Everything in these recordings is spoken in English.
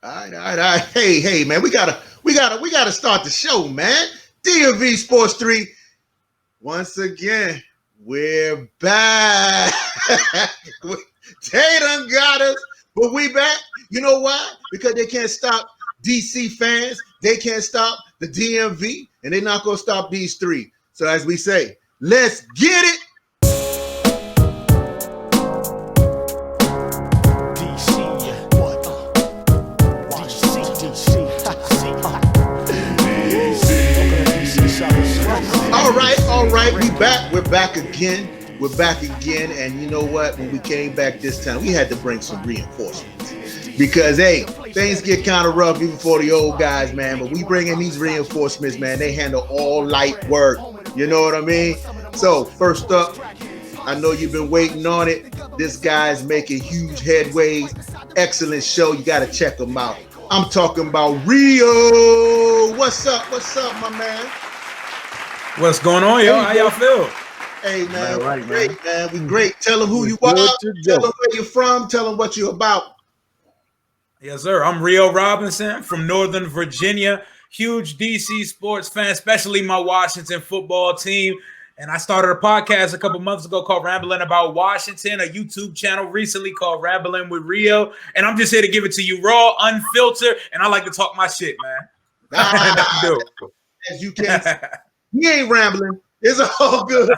All right. Hey, man, we gotta start the show, man. DMV Sports 3. Once again, we're back. They done got us, but we back. You know why? Because they can't stop DC fans. They can't stop the DMV, and they're not gonna stop these three. So as we say, let's get it. All right, we're back again, and you know what? When we came back this time, we had to bring some reinforcements because, hey, things get kind of rough even for the old guys, man, but we bring in these reinforcements, man. They handle all light work, you know what I mean? So, first up, I know you've been waiting on it. This guy's making huge headways. Excellent show. You got to check him out. I'm talking about Rio. What's up, my man? What's going on, yo? How y'all feel? Hey, man, right, great, man. We great. Tell them who you are. Tell them where you're from. Tell them what you're about. Yes, sir. I'm Rio Robinson from Northern Virginia. Huge DC sports fan, especially my Washington football team. And I started a podcast a couple months ago called Rambling About Washington, a YouTube channel recently called Rambling with Rio. And I'm just here to give it to you raw, unfiltered, and I like to talk my shit, man. As you can see. He ain't rambling. It's all good.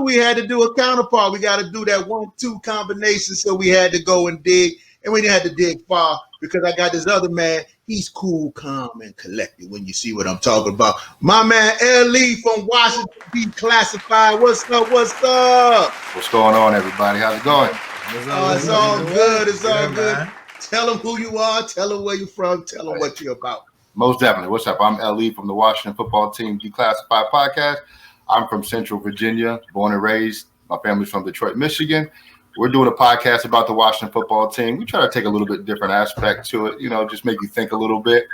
We had to do a counterpart. We got to do that 1-2 combination. So we had to go and dig. And we didn't have to dig far because I got this other man. He's cool, calm, and collected when you see what I'm talking about. My man, L.E. from Washington, Declassified. What's up? What's going on, everybody? How's it going? It's all good. It's all good. Man. Tell them who you are. Tell them where you're from. Tell them what you're about. Most definitely. What's up? I'm L.E. from the Washington football team, Declassified Podcast. I'm from Central Virginia, born and raised. My family's from Detroit, Michigan. We're doing a podcast about the Washington football team. We try to take a little bit different aspect to it, just make you think a little bit.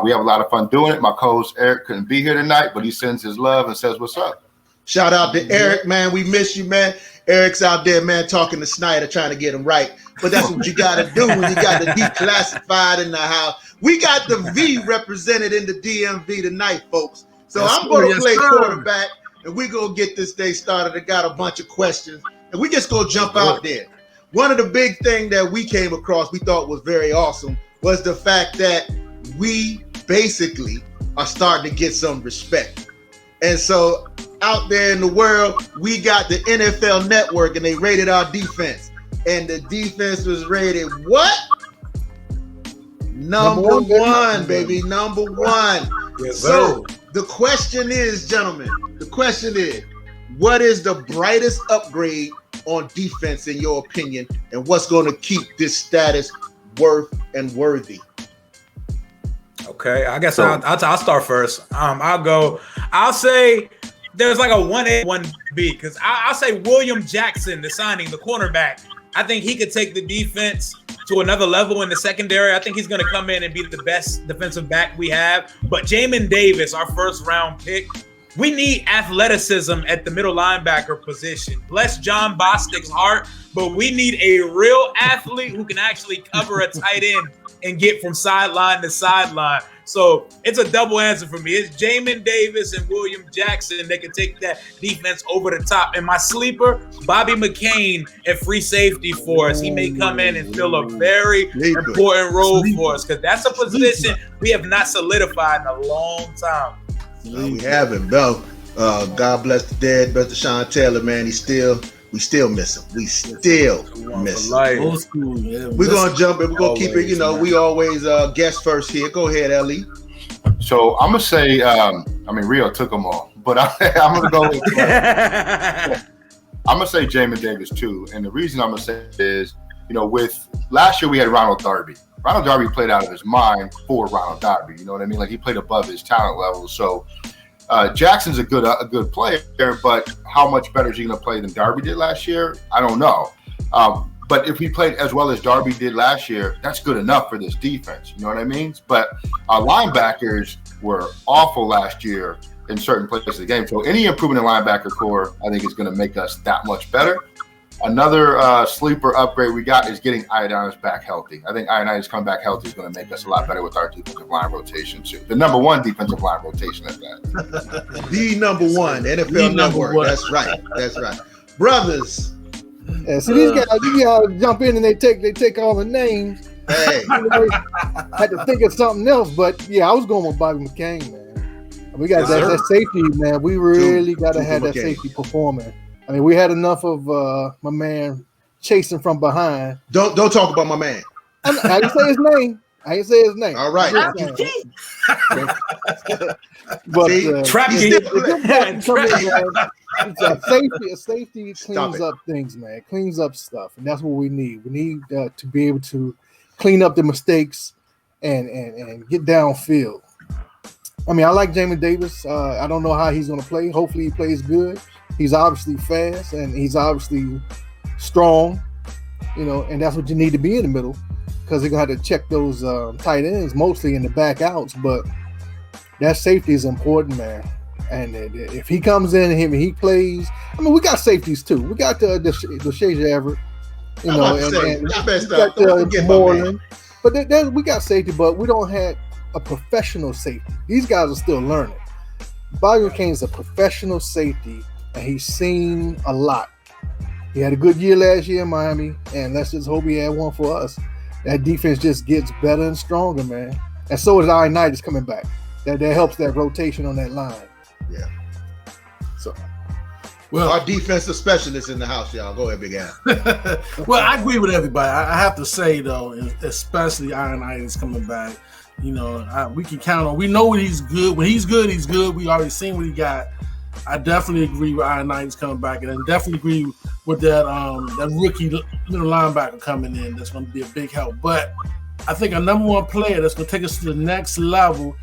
We have a lot of fun doing it. My co-host Eric couldn't be here tonight, but he sends his love and says, what's up? Shout out to Eric, man. We miss you, man. Eric's out there, man, talking to Snyder, trying to get him right. But that's what you got to do when you got the Declassified in the house. We got the V represented in the DMV tonight, folks. So I'm going to play quarterback, and we're going to get this day started. I got a bunch of questions, and we just going to jump out there. One of the big things that we came across, we thought was very awesome, was the fact that we basically are starting to get some respect. And so out there in the world, we got the NFL Network, and they rated our defense. And the defense was rated what? Number one, baby. Number one. Yes, so the question is, gentlemen, what is the brightest upgrade on defense in your opinion? And what's going to keep this status worth and worthy? Okay, I guess I'll start first. I'll say there's like a 1A, 1B, because I'll say William Jackson, the signing, the cornerback. I think he could take the defense to another level in the secondary. I think he's going to come in and be the best defensive back we have. But Jamin Davis, our first round pick, we need athleticism at the middle linebacker position. Bless John Bostic's heart, but we need a real athlete who can actually cover a tight end and get from sideline to sideline. So it's a double answer for me. It's Jamin Davis and William Jackson that can take that defense over the top. And my sleeper, Bobby McCain at free safety for us. He may come in and fill a very important role for us because that's a position we have not solidified in a long time. No, we haven't, bro. God bless the dead, Brother Sean Taylor, man. We still miss him. We still miss him. Old school, man. We're going to jump in. We're going to keep it, we always guest first here. Go ahead, Ellie. So I'm going to say, Rio took them all, but I'm going to go with I'm going to say Jamin Davis too. And the reason I'm going to say is, with last year we had Ronald Darby. Ronald Darby played out of his mind for Ronald Darby. You know what I mean? Like he played above his talent level. So Jackson's a good player, but how much better is he going to play than Darby did last year? I don't know. But if he played as well as Darby did last year, that's good enough for this defense. You know what I mean? But our linebackers were awful last year in certain places of the game. So any improvement in linebacker core, I think, is going to make us that much better. Another sleeper upgrade we got is getting Ioannidis back healthy. I think Ioannidis coming back healthy is going to make us a lot better with our defensive line rotation too. The number one defensive line rotation at that. The number one NFL Network. That's right. That's right, brothers. Yeah, so these guys jump in and they take all the names. Hey, had to think of something else, but yeah, I was going with Bobby McCain, man. We got that safety, man. We really got to have that safety performing. I mean, we had enough of my man chasing from behind. Don't talk about my man. I didn't say his name. All right. But safety cleans up things, man. Cleans up stuff, and that's what we need. We need to be able to clean up the mistakes and get downfield. I mean, I like Jamie Davis. I don't know how he's going to play. Hopefully, he plays good. He's obviously fast and he's obviously strong, and that's what you need to be in the middle because they're going to have to check those tight ends mostly in the back outs. But that safety is important, man. And if he comes in and he plays, I mean, we got safeties too. We got the Shazier Everett, and we got Moreland. But we got safety, but we don't have a professional safety. These guys are still learning. Bobby McCain's a professional safety. And he's seen a lot. He had a good year last year in Miami, and let's just hope he had one for us. That defense just gets better and stronger, man. And so is Ioannidis coming back. That helps that rotation on that line. Yeah. So, our defensive specialist in the house, y'all. Go ahead, Big Al. Well, I agree with everybody. I have to say, though, especially Ioannidis coming back, we can count on. We know when he's good. When he's good, he's good. We already seen what he got. I definitely agree with Ioannidis coming back, and I definitely agree with that rookie linebacker coming in. That's going to be a big help. But I think a number one player that's going to take us to the next level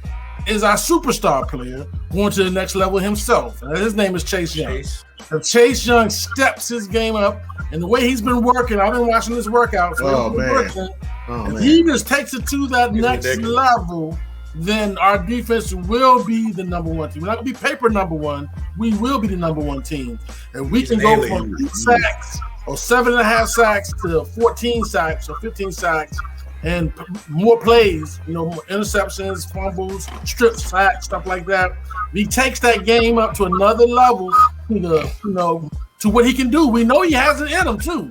is our superstar player going to the next level himself. And his name is Chase Young. If Chase Young steps his game up, and the way he's been working, I've been watching this workout. If he just takes it to that next level, then our defense will be the number one team. We're not going to be paper number one. We will be the number one team. And we can go from 8 sacks or 7.5 sacks to 14 sacks or 15 sacks and more plays, more interceptions, fumbles, strip sacks, stuff like that. He takes that game up to another level to what he can do. We know he has it in him, too.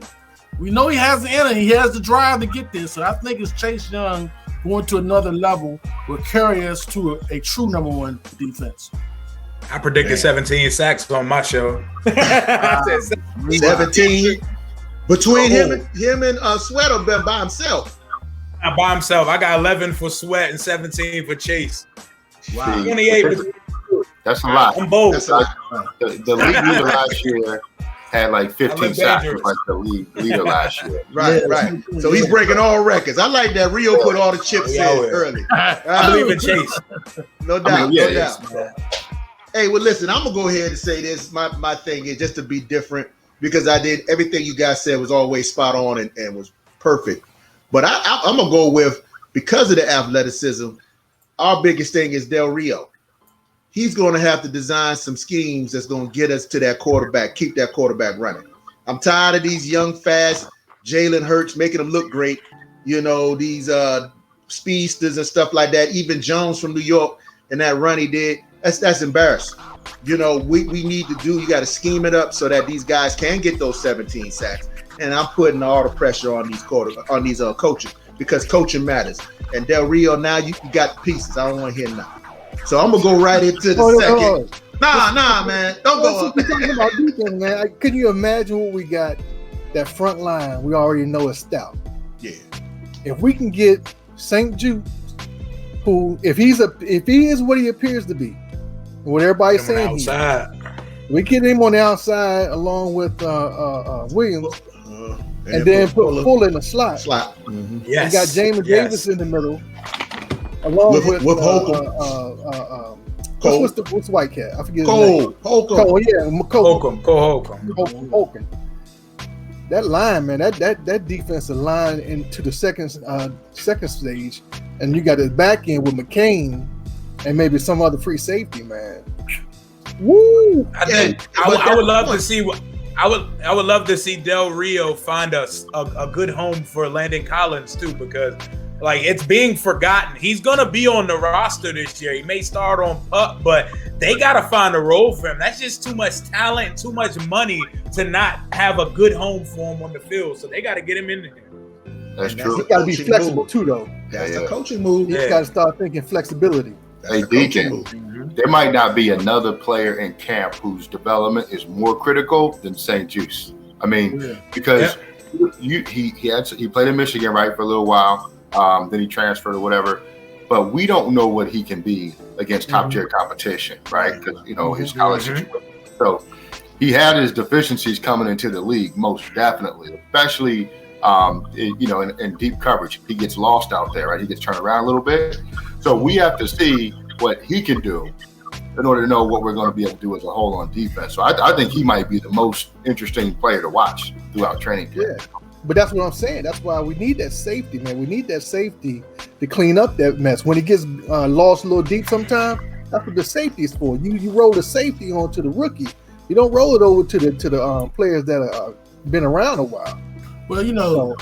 We know he has it in him. He has the drive to get there. So I think it's Chase Young going to another level will carry us to a true number one defense. I predicted 17 sacks on my show. 17 between him and Sweat have been by himself. By himself. I got 11 for Sweat and 17 for Chase. Wow. 28. That's a lot. I'm bold. That's a lot. The league leader last year had like 15 sacks, like the league leader last year. Right. So he's breaking all records. I like that Rio put all the chips in early. I believe in Chase. No doubt. No doubt. Hey, well, listen, I'm going to go ahead and say this. My thing is just to be different because I did everything you guys said was always spot on and was perfect. But I'm going to go with, because of the athleticism, our biggest thing is Del Rio. He's going to have to design some schemes that's going to get us to that quarterback, keep that quarterback running. I'm tired of these young, fast Jalen Hurts making them look great. These speedsters and stuff like that. Even Jones from New York and that run he did, that's embarrassing. We need to you got to scheme it up so that these guys can get those 17 sacks. And I'm putting all the pressure on these coaches because coaching matters. And Del Rio, now you got the pieces. I don't want to hear nothing. So I'm gonna go right into the second. Nah, man, don't go up. We're talking about defense, man. Can you imagine what we got? That front line we already know is stout. Yeah. If we can get St. Jude, who if he is what he appears to be, what everybody's saying, we get him on the outside along with Williams, and then put Fuller in the slot. Mm-hmm. Yes. We got Jamie Davis in the middle. Along with Holcomb. What's the white cat? I forget Holcomb. Holcomb. That line, man, that defensive line into the second stage, and you got the back end with McCain and maybe some other free safety, man. Woo! I would love to see what I would love to see Del Rio find us a good home for Landon Collins too, because like it's being forgotten. He's gonna be on the roster this year. He may start on PUP, but they gotta find a role for him. That's just too much talent, too much money to not have a good home for him on the field. So they gotta get him in there. That's true. He got to be flexible too, though. That's a coaching move. He's got to start thinking flexibility. Hey, Deacon, there might not be another player in camp whose development is more critical than St. Juice. I mean, because he played in Michigan, right, for a little while. Then he transferred or whatever. But we don't know what he can be against top-tier competition, right? Because, his college situation. So he had his deficiencies coming into the league, most definitely, especially in deep coverage. He gets lost out there, right? He gets turned around a little bit. So we have to see what he can do in order to know what we're going to be able to do as a whole on defense. So I think he might be the most interesting player to watch throughout training camp. Yeah, but that's what I'm saying. That's why we need that safety, man. We need that safety to clean up that mess. When he gets lost a little deep sometimes, that's what the safety is for. You roll the safety onto the rookie. You don't roll it over to the players that have been around a while. Well,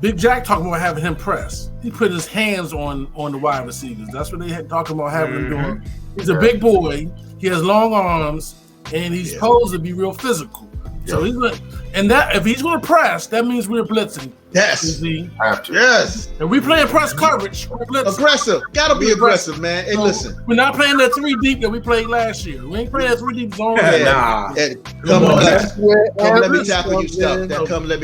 Big Jack talking about having him press. He put his hands on the wide receivers. That's what they had talking about having him doing. He's a big boy. He has long arms, and he's supposed to be real physical. So he's like, and that if he's going to press, that means we're blitzing. Yes. Have to. Yes. And we playing press coverage. We're blitzing. Aggressive. Gotta be aggressive, man. Hey, listen. We're not playing that 3 deep that we played last year. We ain't playing that 3 deep zone. Nah. Come on. Let me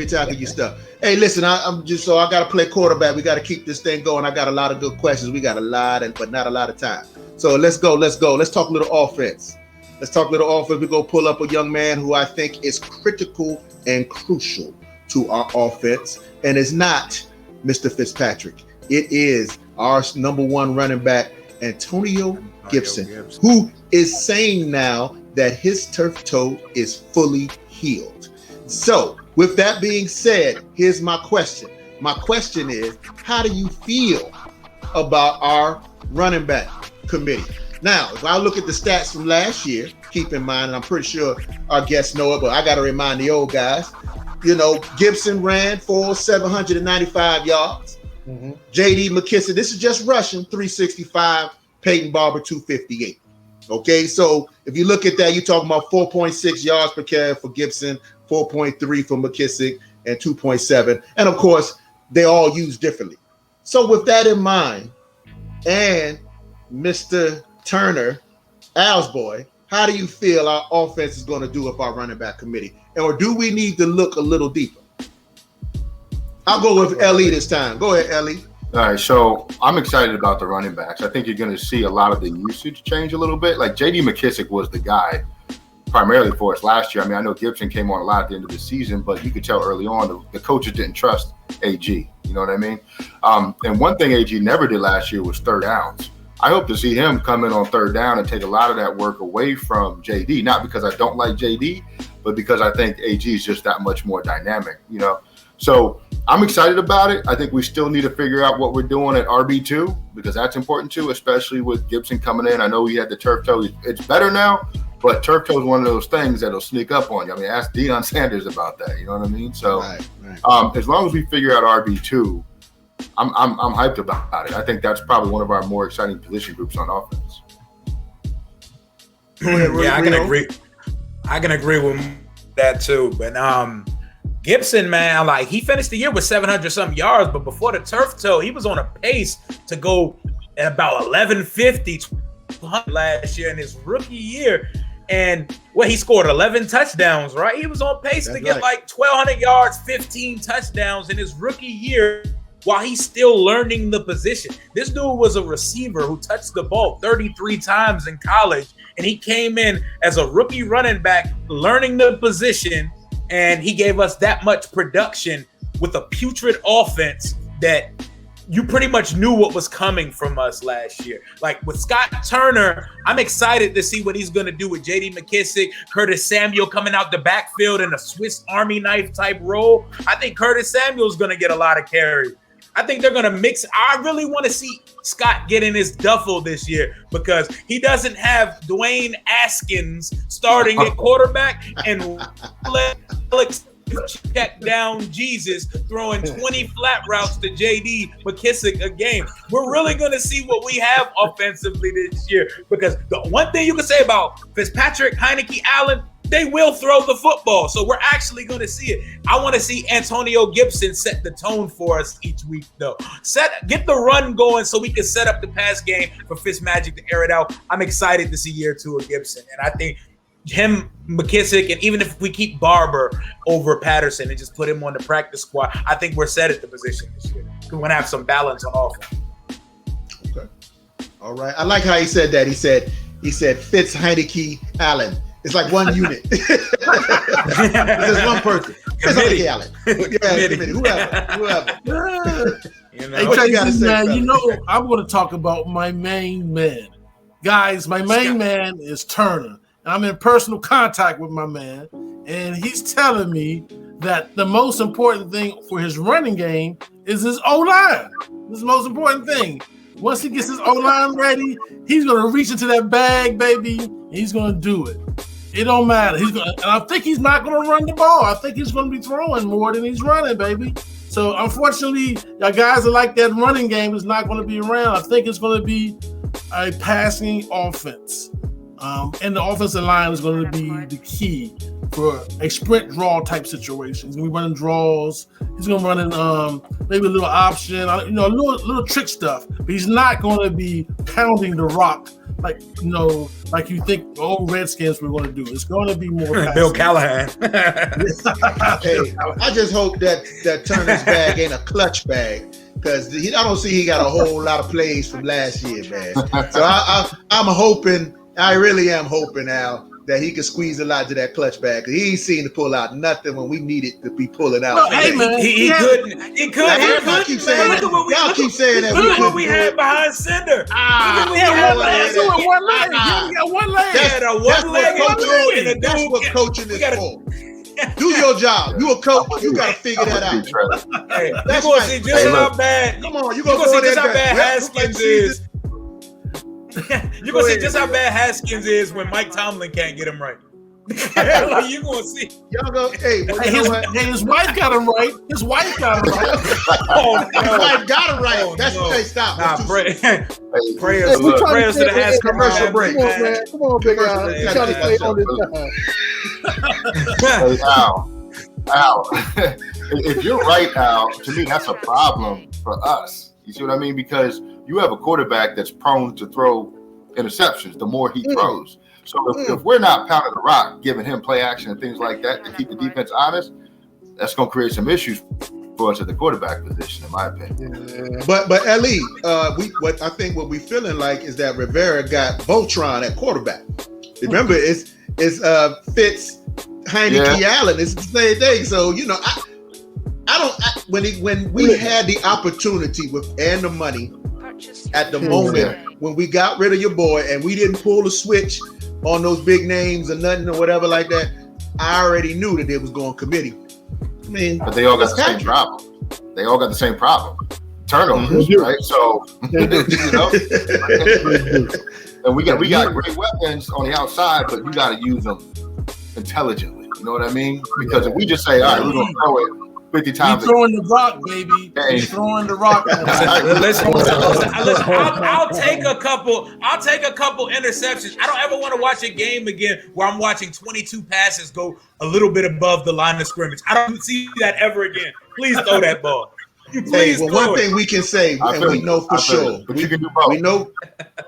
tackle you stuff. Hey, listen, I'm just I got to play quarterback. We got to keep this thing going. I got a lot of good questions. We got a lot, but not a lot of time. So let's go. Let's talk a little offense. We go pull up a young man who I think is critical and crucial to our offense. And it's not Mr. Fitzpatrick. It is our number one running back, Antonio Gibson, who is saying now that his turf toe is fully healed. So with that being said, here's my question. My question is, how do you feel about our running back committee? Now, if I look at the stats from last year, keep in mind, and I'm pretty sure our guests know it, but I got to remind the old guys, Gibson ran for 795 yards. J.D. McKissick, this is just rushing, 365. Peyton Barber, 258. Okay, so if you look at that, you're talking about 4.6 yards per carry for Gibson, 4.3 for McKissick, and 2.7. And of course, they all use differently. So with that in mind, and Mr. Turner, Al's boy, how do you feel our offense is going to do with our running back committee? Or do we need to look a little deeper? I'll go with Ellie this time. Go ahead, Ellie. All right, so I'm excited about the running backs. I think you're going to see a lot of the usage change a little bit. Like J.D. McKissick was the guy primarily for us last year. I mean, I know Gibson came on a lot at the end of the season, but you could tell early on the coaches didn't trust AG. You know what I mean? And one thing AG never did last year was third downs. I hope to see him come in on third down and take a lot of that work away from JD, not because I don't like JD, but because I think AG is just that much more dynamic, So I'm excited about it. I think we still need to figure out what we're doing at RB2 because that's important too, especially with Gibson coming in. I know he had the turf toe. It's better now, but turf toe is one of those things that'll sneak up on you. I mean, ask Deion Sanders about that. You know what I mean? So right. As long as we figure out RB2, I'm hyped about it. I think that's probably one of our more exciting position groups on offense. Yeah, I can agree. I can agree with that too. But Gibson, man, like he finished the year with 700-something yards, but before the turf toe, he was on a pace to go at about 1150 last year in his rookie year. And he scored 11 touchdowns, right? He was on pace to get like 1,200 yards, 15 touchdowns in his rookie year while he's still learning the position. This dude was a receiver who touched the ball 33 times in college, and he came in as a rookie running back, learning the position, and he gave us that much production with a putrid offense that you pretty much knew what was coming from us last year. Like with Scott Turner, I'm excited to see what he's going to do with J.D. McKissick, Curtis Samuel coming out the backfield in a Swiss Army knife type role. I think Curtis Samuel's going to get a lot of carry. I think they're gonna mix. I really want to see Scott get in his duffel this year because he doesn't have Dwayne Askins starting at quarterback and Alex check down Jesus throwing 20 flat routes to JD McKissick a game. We're really going to see what we have offensively this year because the one thing you can say about Fitzpatrick, Heineke, Allen, they will throw the football. So we're actually going to see it. I want to see Antonio Gibson set the tone for us each week, though. Get the run going so we can set up the pass game for Fitzmagic to air it out. I'm excited to see year 2 of Gibson. And I think him, McKissick, and even if we keep Barber over Patterson and just put him on the practice squad, I think we're set at the position this year. We're going to have some balance on offense. Okay. All right. I like how he said that. He said Fitz, Heineke, Allen. It's like one unit. It's one person. Fitz, Heineke, Allen. Yeah, committee. Whoever. You know, hey, what you gotta say, man, you know, I'm going to talk about my main man. Guys, my main man is Turner. I'm in personal contact with my man, and he's telling me that the most important thing for his running game is his O-line. This is the most important thing. Once he gets his O-line ready, he's going to reach into that bag, baby, and he's going to do it. It don't matter. And I think he's not going to run the ball. I think he's going to be throwing more than he's running, baby. So, unfortunately, y'all guys are like that running game is not going to be around. I think it's going to be a passing offense. And the offensive line is going to be the key for a sprint draw type situation. He's going to be running draws. He's going to be running maybe a little option, a little trick stuff. But he's not going to be pounding the rock like you think the old Redskins were going to do. It's going to be more Bill Callahan. Hey, I just hope that Turner's bag ain't a clutch bag. Because I don't see he got a whole lot of plays from last year, man. So I'm hoping. I really am hoping, Al, that he can squeeze a lot to that clutch bag. He ain't seen to pull out nothing when we needed to be pulling out. No, hey, man, he couldn't. He couldn't. Y'all keep saying that. Look at what we had behind Cinder. We had one leg. He got one leg. That's what coaching is for. Do your job. You a coach. You got to figure that out. Hey, that's going to see just how bad. Come on, you going to see just how bad Haskins is. You're going to see just how bad Haskins is when Mike Tomlin can't get him right. Like, you're going to see. Y'all go, his wife got him right. His wife got him right. His wife got him right. That's what they stop. Prayers to the Haskins. Commercial break. Come on, man. Come on, big guy. You trying to stay on this time. Hey, Al. If you're right, Al, to me, that's a problem for us. You see what I mean? Because you have a quarterback that's prone to throw interceptions the more he throws. So if we're not pounding the rock, giving him play action and things like that to keep the defense honest, that's going to create some issues for us at the quarterback position, in my opinion. But Ellie, what we feeling like is that Rivera got Voltron at quarterback. Remember, it's Fitz, Heineke, Allen. It's the same thing. So when we had the opportunity and the money at the moment when we got rid of your boy and we didn't pull the switch on those big names or nothing or whatever like that, I already knew that they was going committee. I mean, but they all got the same problem. They all got the same problem. Turnovers, right? So and we got great weapons on the outside, but you got to use them intelligently. You know what I mean? Because if we just say, all right, we're going to throw it 50 times. He's throwing the rock, baby. He's throwing the rock. Listen, I'll take a couple interceptions. I don't ever want to watch a game again where I'm watching 22 passes go a little bit above the line of scrimmage. I don't see that ever again. Please throw that ball. One thing we can say, and we know for sure,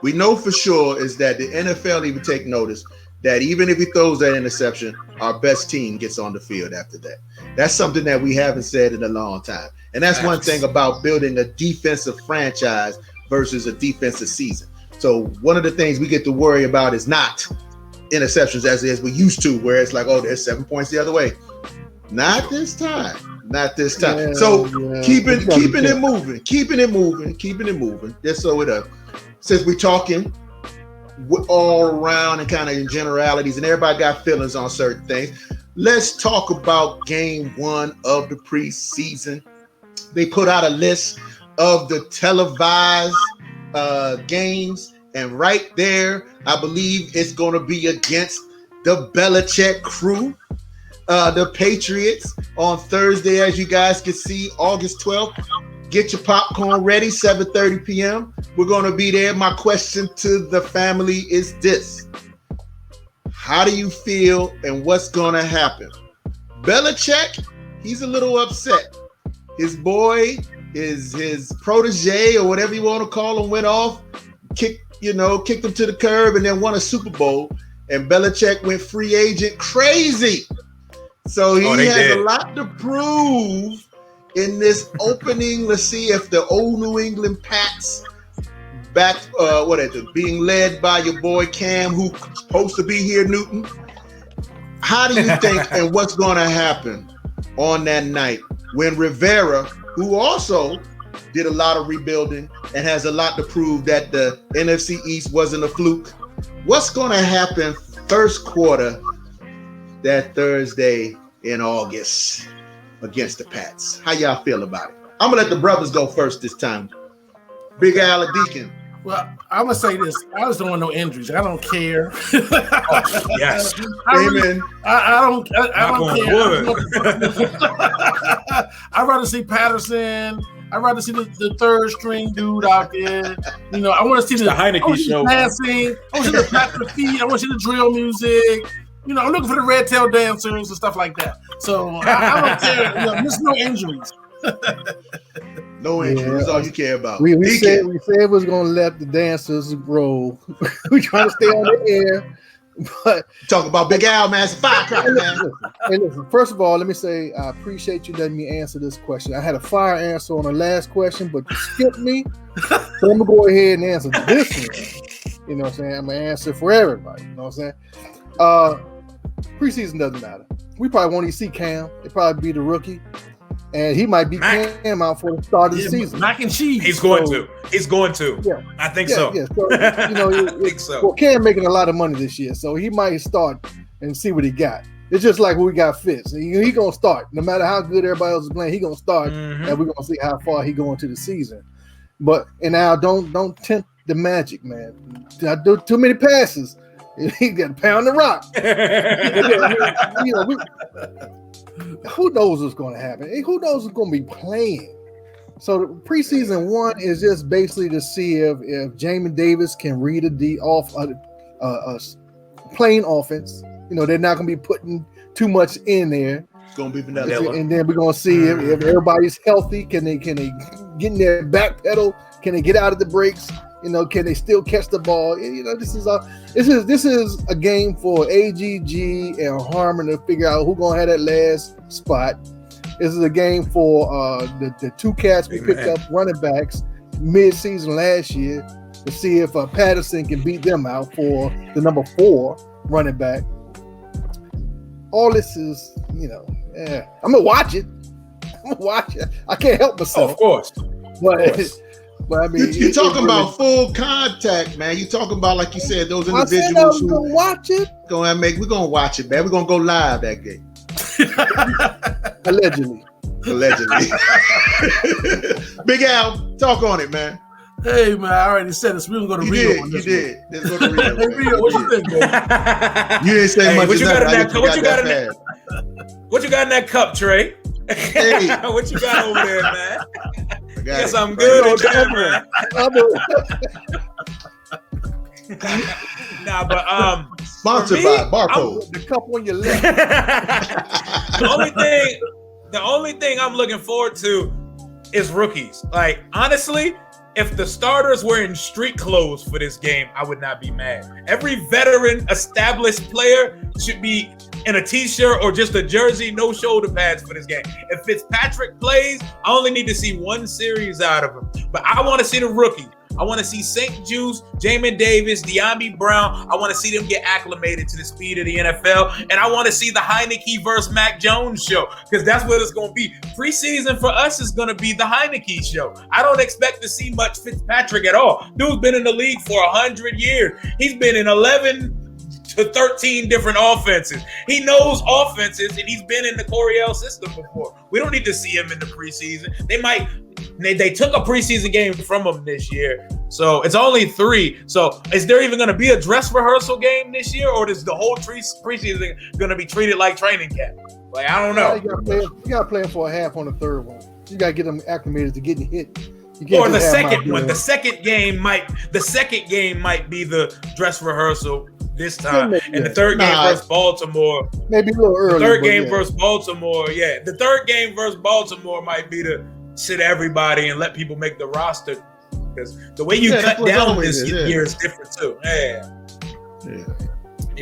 we know for sure is that the NFL even take notice that even if he throws that interception, our best team gets on the field after that. That's something that we haven't said in a long time. And that's one thing about building a defensive franchise versus a defensive season. So one of the things we get to worry about is not interceptions as we used to, where it's like, oh, there's 7 points the other way. Not this time. Keeping it moving. Just so it up. Since we're talking all around and kind of in generalities, and everybody got feelings on certain things, let's talk about game 1 of the preseason. they put out a list of the televised games, and right there, I believe it's going to be against the Belichick crew, the Patriots, on Thursday, as you guys can see, August 12th. Get your popcorn ready, 7:30 p.m. We're going to be there. My question to the family is this: how do you feel and what's going to happen? Belichick, he's a little upset. His boy, his protege, or whatever you want to call him, went off, kicked him to the curb, and then won a Super Bowl. And Belichick went free agent crazy. So he has a lot to prove in this opening. Let's see if the old New England Pats, being led by your boy Cam, who's supposed to be here, Newton. How do you think and what's going to happen on that night when Rivera, who also did a lot of rebuilding and has a lot to prove that the NFC East wasn't a fluke? What's going to happen first quarter that Thursday in August against the Pats? How y'all feel about it? I'm going to let the brothers go first this time. Big Al and Deacon. Well, I'm going to say this. I just don't want no injuries. I don't care. Yes. Amen. I don't care. I'd rather see Patterson. I'd rather see the third string dude out there. I want to see the Heineke show. Dancing. I want to see the Patrick feet. I want to see the drill music. I'm looking for the red tail dancers and stuff like that. So I don't care. There's no injuries. No injuries. That's all you care about. We said we was gonna let the dancers roll. We trying to stay on the air. But talk about Big Al, man. It's a firecracker, man. Listen, first of all, let me say I appreciate you letting me answer this question. I had a fire answer on the last question, but you skipped me. So I'm gonna go ahead and answer this one. You know what I'm saying? I'm gonna answer for everybody. You know what I'm saying? Preseason doesn't matter. We probably won't even see Cam. It probably be the rookie. And he might be Cam out for the start of the season. Mac and cheese. He's going to. Yeah. I think so. Yeah. So, I think so. Well, Cam making a lot of money this year, so he might start and see what he got. It's just like when we got Fitz. He gonna start. No matter how good everybody else is playing, he gonna start, and we're gonna see how far he go into the season. But now don't tempt the magic, man. I do too many passes. He got to pound the rock. Who knows what's going to happen? Who knows who's going to be playing? So the preseason one is just basically to see if Jamin Davis can read a plain offense. They're not going to be putting too much in there. It's going to be vanilla. And then we're going to see if everybody's healthy. Can they get in their back pedal? Can they get out of the brakes? Can they still catch the ball? This is a game for AGG and Harmon to figure out who's gonna have that last spot. This is a game for the two cats we picked up, running backs, mid-season last year, to see if Patterson can beat them out for the number 4 running back. All this is, I'm gonna watch it. I can't help myself. Of course. But I mean, you're talking about full contact, man. You're talking about, like you said, those individuals who gonna watch it. We're gonna watch it, man. We're gonna go live that game. Allegedly. Big Al, talk on it, man. Hey, man, I already said this. We're gonna go to Rio. You did. Let's go to Rio. Hey, Rio, what you think, man? You didn't say much. What you got in that cup, Trey? Hey. What you got over there, man? Yes, I'm good. Man. But sponsored by Barcode. The cup on your left. The only thing I'm looking forward to is rookies. Like, honestly, if the starters were in street clothes for this game, I would not be mad. Every veteran, established player should be in a t-shirt or just a jersey, no shoulder pads for this game. If Fitzpatrick plays, I only need to see one series out of him. But I want to see the rookies. I want to see St. Juice, Jamin Davis, De'Ami Brown. I want to see them get acclimated to the speed of the NFL. And I want to see the Heineke versus Mac Jones show, because that's what it's going to be. Preseason for us is going to be the Heineke show. I don't expect to see much Fitzpatrick at all. Dude's been in the league for 100 years. He's been in 11 to 13 different offenses. He knows offenses, and he's been in the Coryell system before. We don't need to see him in the preseason. They took a preseason game from him this year, so it's only 3. So is there even going to be a dress rehearsal game this year, or is the whole preseason going to be treated like training camp? Like, I don't know. You got to play him for a half on the third one. You got to get them acclimated to getting hit. Or the second one. The second game might be the dress rehearsal this time, and the third game versus Baltimore. Maybe a little early. The third game versus Baltimore, yeah. The third game versus Baltimore might be to sit everybody and let people make the roster, because the way you cut down this year is different too. Yeah.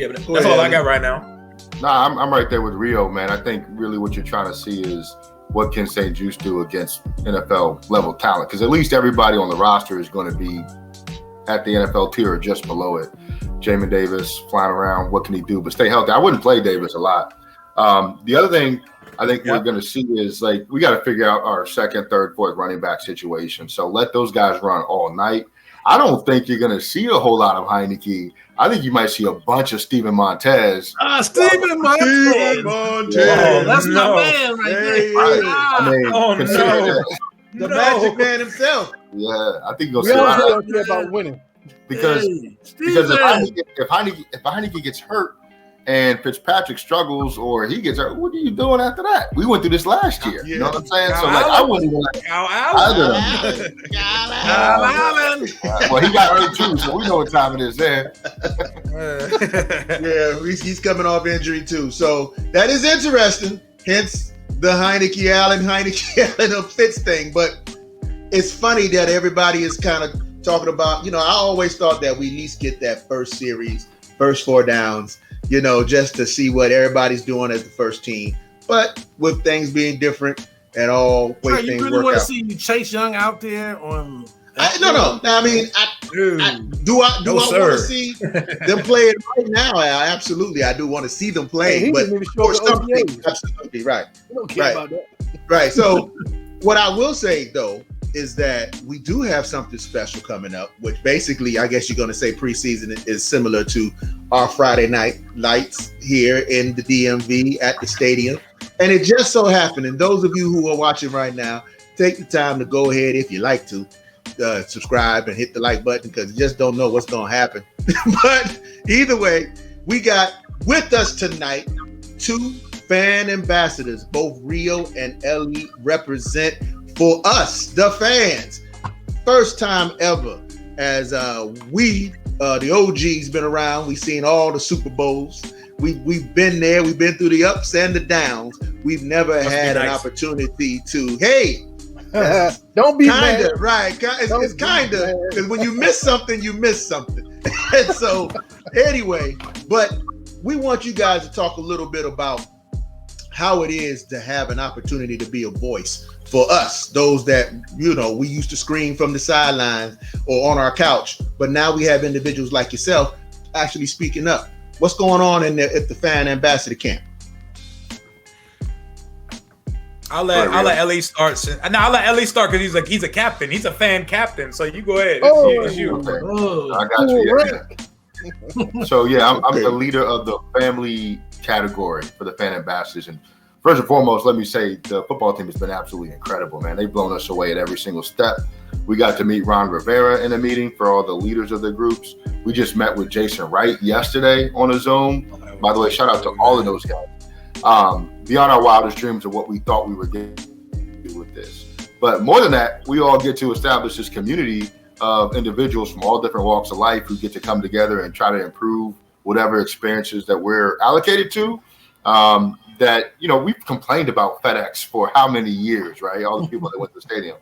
But that's all I got right now. Nah, I'm right there with Rio, man. I think really what you're trying to see is what can St. Juice do against NFL level talent, because at least everybody on the roster is going to be at the NFL tier or just below it. Jamin Davis flying around, what can he do? But stay healthy. I wouldn't play Davis a lot. The other thing I think we're going to see is, like, we got to figure out our second, third, fourth running back situation. So let those guys run all night. I don't think you're going to see a whole lot of Heineke. I think you might see a bunch of Steven Montez. Steven Montez. Oh, that's my man right there. I mean, the Magic Man himself. Yeah, I think you'll We see all care about winning. because if Heineke gets hurt and Fitzpatrick struggles or he gets hurt, what are you doing after that? We went through this last year. You know what I'm saying? So, like, I wouldn't even like Allen. Well, he got hurt too, so we know what time it is there. Yeah, he's coming off injury too. So that is interesting. Hence the Heineke Allen Fitz thing. But it's funny that everybody is kind of talking about, I always thought that we at least get that first series, first 4 downs, just to see what everybody's doing as the first team. But with things being different and all way things you really work want out. to see Chase Young out there on? No. I mean, do I want to see them play it right now? Absolutely, I do want to see them play. But for some things, absolutely right. We don't care about that. Right. So, what I will say though is that we do have something special coming up, which basically, I guess you're going to say preseason is similar to our Friday night lights here in the DMV at the stadium. And it just so happened, and those of you who are watching right now, take the time to go ahead, if you like to, subscribe and hit the like button, because you just don't know what's going to happen. But either way, we got with us tonight 2 fan ambassadors. Both Rio and Ellie represent for us, the fans. First time ever, as we, the OGs, been around. We've seen all the Super Bowls. We've been there. We've been through the ups and the downs. We've never had an opportunity to, don't be kind mad. of, right. It's kind of, because when you miss something, you miss something. And so, anyway, but we want you guys to talk a little bit about how it is to have an opportunity to be a voice for us, those that, we used to scream from the sidelines or on our couch, but now we have individuals like yourself actually speaking up. What's going on at the fan ambassador camp? I'll let Ellie start. No, I'll let Ellie start because he's a captain. He's a fan captain. So you go ahead. It's you. Okay. I got you. So I'm the leader of the family category for the fan ambassadors. And first and foremost, let me say the football team has been absolutely incredible, man. They've blown us away at every single step. We got to meet Ron Rivera in a meeting for all the leaders of the groups. We just met with Jason Wright yesterday on a Zoom. By the way, shout out to all of those guys. Beyond our wildest dreams of what we thought we were getting to do with this. But more than that, we all get to establish this community of individuals from all different walks of life who get to come together and try to improve whatever experiences that we're allocated to. That, we've complained about FedEx for how many years, right? All the people that went to the stadium.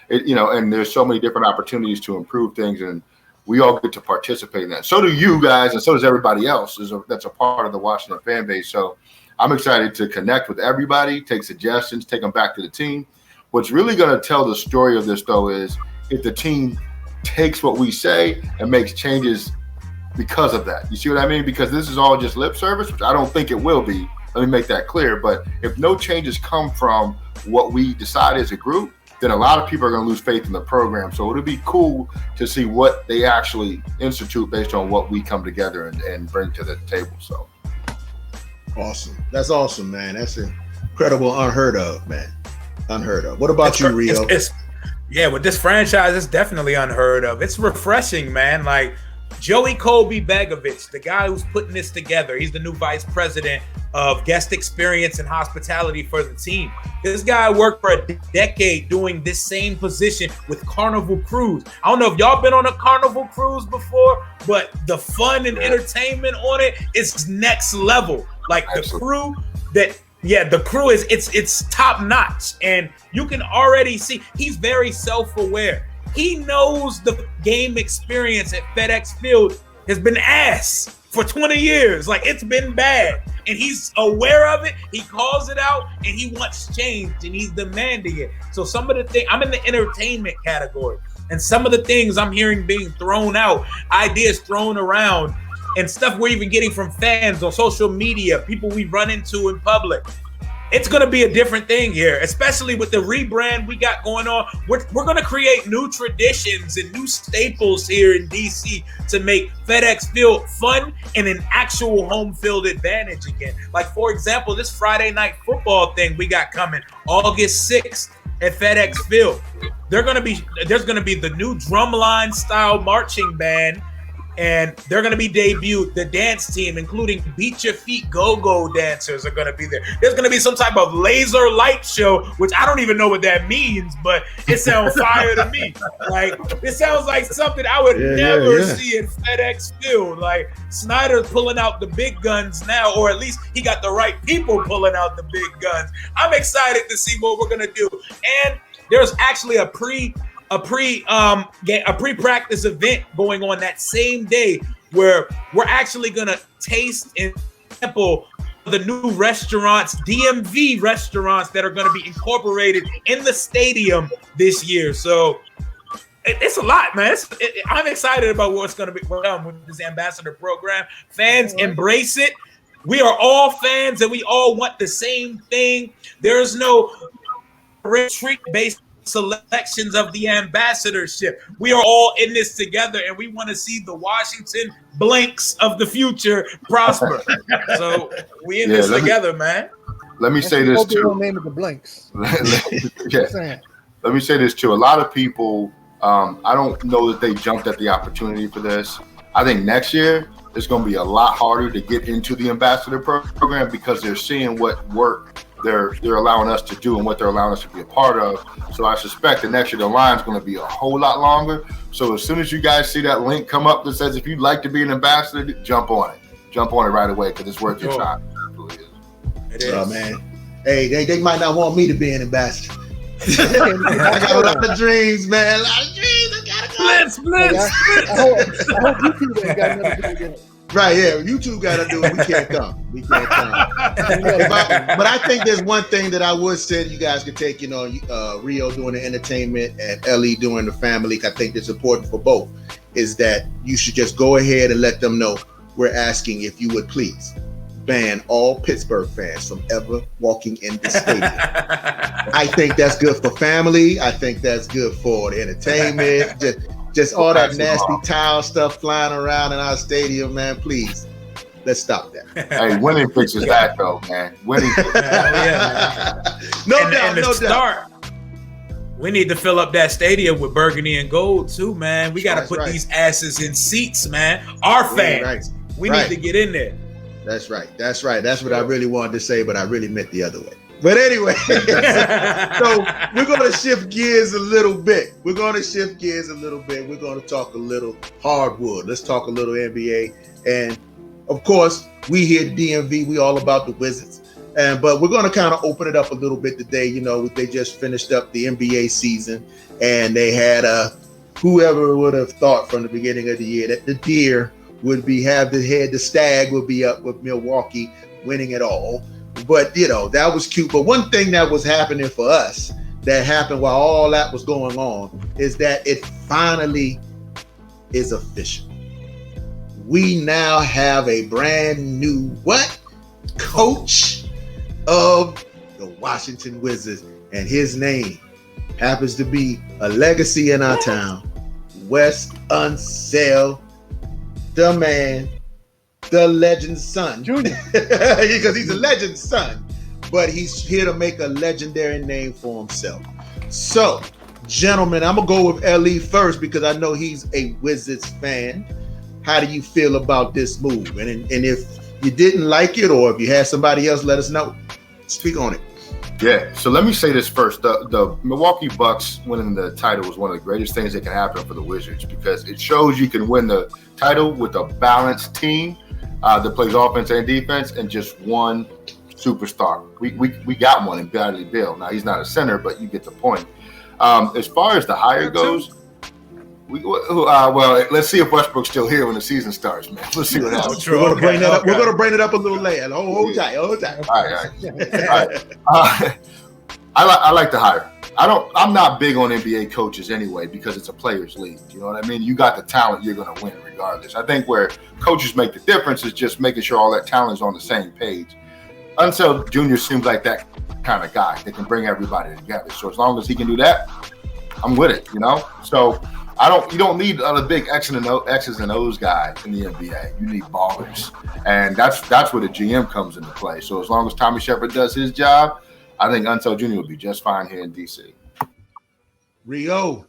And there's so many different opportunities to improve things, and we all get to participate in that. So do you guys, and so does everybody else that's a part of the Washington fan base. So I'm excited to connect with everybody, take suggestions, take them back to the team. What's really going to tell the story of this, though, is if the team takes what we say and makes changes because of that. You see what I mean? Because this is all just lip service, which I don't think it will be. Let me make that clear. But if no changes come from what we decide as a group, then a lot of people are going to lose faith in the program. So it'll be cool to see what they actually institute based on what we come together and bring to the table. So awesome. That's awesome, man. That's incredible, unheard of, man. Unheard of. What about you, Rio? Yeah, with this franchise, it's definitely unheard of. It's refreshing, man. Like Joey Colby Begovich, the guy who's putting this together, he's the new vice president of guest experience and hospitality for the team. This guy worked for a decade doing this same position with Carnival Cruise. I don't know if y'all been on a Carnival Cruise before, but the fun and entertainment on it is next level. Like the crew the crew is it's top notch, and you can already see he's very self-aware. He knows the game experience at FedEx Field has been ass for 20 years. Like, it's been bad, and he's aware of it. He calls it out, and he wants change, and he's demanding it. So some of the things, I'm in the entertainment category, and some of the things I'm hearing being thrown out, ideas thrown around, and stuff we're even getting from fans on social media, people we run into in public. It's going to be a different thing here, especially with the rebrand we got going on. We're going to create new traditions and new staples here in DC to make FedEx Field fun and an actual home field advantage again. Like, for example, this Friday night football thing we got coming August 6th at FedEx Field. There's going to be the new drumline style marching band, and they're going to be debuted. The dance team, including Beat Your Feet Go-Go dancers, are going to be there. There's going to be some type of laser light show, which I don't even know what that means, but it sounds fire to me. Like, it sounds like something I would never see at FedEx Field. Like, Snyder's pulling out the big guns now, or at least he got the right people pulling out the big guns. I'm excited to see what we're going to do. And there's actually a pre-practice event going on that same day where we're actually gonna taste and sample the new restaurants, DMV restaurants that are gonna be incorporated in the stadium this year. So it's a lot, man. I'm excited about what's gonna be done with this ambassador program. Fans embrace it. We are all fans and we all want the same thing. There's no retreat-based selections of the ambassadorship. We are all in this together, and we want to see the Washington Blanks of the future prosper. So we in this together, man. Let me say this too. Name of the Blanks. Let me say this too. A lot of people, I don't know that they jumped at the opportunity for this. I think next year it's going to be a lot harder to get into the ambassador program because they're seeing what work they're allowing us to do and what they're allowing us to be a part of. So I suspect the next year the line's going to be a whole lot longer. So as soon as you guys see that link come up that says if you'd like to be an ambassador, jump on it right away because it's worth your time. It is. Oh man, hey, they might not want me to be an ambassador. I got a lot of dreams, man. A lot of dreams. I gotta go. Blitz. I hope you two ain't got nothing to do with it. Right, yeah. You two got to do it. We can't come. But I think there's one thing that I would say you guys could take, Rio doing the entertainment and Ellie doing the family. I think it's important for both, is that you should just go ahead and let them know we're asking if you would please ban all Pittsburgh fans from ever walking in the stadium. I think that's good for family. I think that's good for the entertainment. Just all that nasty towel stuff flying around in our stadium, man. Please, let's stop that. Hey, winning fixes that, though, man. Winning fixes that. No doubt. We need to fill up that stadium with burgundy and gold, too, man. We got to put these asses in seats, man. Our fans. We need to get in there. That's right. That's what I really wanted to say, but I really meant the other way. But anyway, so we're going to shift gears a little bit. We're going to talk a little hardwood. Let's talk a little NBA. And, of course, we here at DMV, we all about the Wizards. But we're going to kind of open it up a little bit today. They just finished up the NBA season, and they had whoever would have thought from the beginning of the year that the deer would the stag would be up with Milwaukee winning it all. But, that was cute. But one thing that was happening for us that happened while all that was going on is that it finally is official. We now have a brand new coach of the Washington Wizards, and his name happens to be a legacy in our town. Wes Unseld, the man, the legend's son. Junior. Because he's a legend's son. But he's here to make a legendary name for himself. So, gentlemen, I'm going to go with LE first because I know he's a Wizards fan. How do you feel about this move? And if you didn't like it or if you had somebody else, let us know. Speak on it. Yeah, so let me say this first. The Milwaukee Bucks winning the title was one of the greatest things that can happen for the Wizards because it shows you can win the title with a balanced team that plays offense and defense and just one superstar. We got one in Bradley Beal. Now, he's not a center, but you get the point. As far as the hire goes, well, let's see if Westbrook's still here when the season starts, man. Let's see what happens. We're going to bring that up. We're going to bring it up a little later. Hold tight. All right. I like the hire. I'm not big on NBA coaches anyway because it's a players' league. You know what I mean? You got the talent, you're going to win regardless. I think where coaches make the difference is just making sure all that talent is on the same page. Unseld Jr. seems like that kind of guy that can bring everybody together. So as long as he can do that, I'm with it. You know. So. You don't need a big X's and O's guy in the NBA. You need ballers. And that's where the GM comes into play. So as long as Tommy Shepard does his job, I think Unseld Jr. will be just fine here in DC. Rio.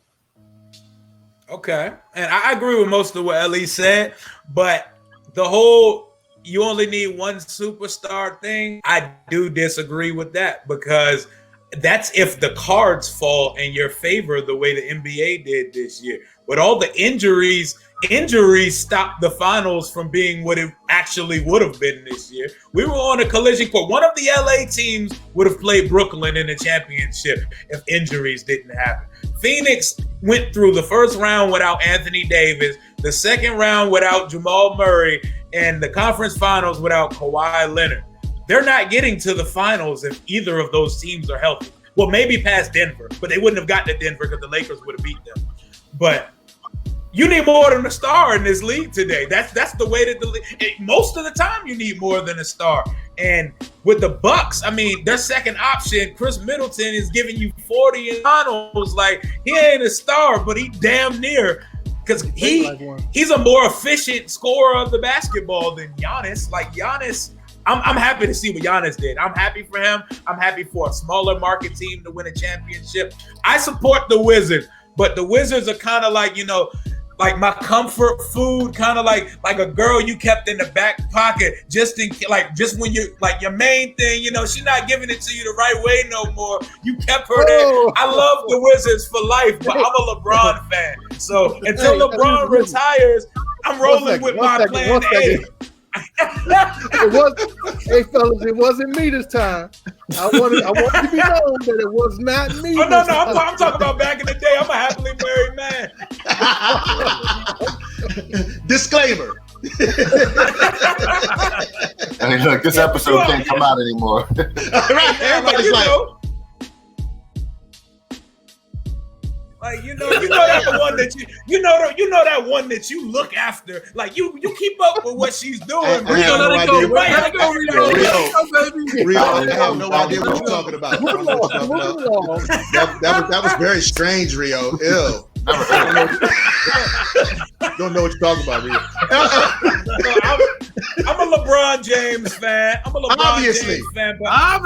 Okay. And I agree with most of what Ellie said, but the whole you only need one superstar thing, I do disagree with that because that's if the cards fall in your favor the way the NBA did this year. With all the injuries stopped the finals from being what it actually would have been this year. We were on a collision course. One of the LA teams would have played Brooklyn in the championship if injuries didn't happen. Phoenix went through the first round without Anthony Davis, the second round without Jamal Murray, and the conference finals without Kawhi Leonard. They're not getting to the finals if either of those teams are healthy. Well, maybe past Denver, but they wouldn't have gotten to Denver because the Lakers would have beat them. But you need more than a star in this league today. That's the way that the league. Most of the time, you need more than a star. And with the Bucks, I mean, their second option, Chris Middleton, is giving you 40 in finals. Like he ain't a star, but he damn near. Because he's a more efficient scorer of the basketball than Giannis. Like Giannis. I'm happy to see what Giannis did. I'm happy for him. I'm happy for a smaller market team to win a championship. I support the Wizards, but the Wizards are kind of like, like my comfort food, kind of like a girl you kept in the back pocket just when you like your main thing, she's not giving it to you the right way no more. You kept her there. I love the Wizards for life, but I'm a LeBron fan. So until LeBron retires, I'm rolling with my plan A. Hey fellas, it wasn't me this time. I want to be known that it was not me. Oh no, I'm talking about back in the day. I'm a happily married man. Disclaimer. I mean, look, this episode can't come out anymore. Right, everybody's like, you know that the one that you know that one that you look after. Like you keep up with what she's doing. I have no idea what you're talking about. That was very strange, Rio. Ew. Don't know what you're talking about, Rio. I'm a LeBron James fan. James fan, but I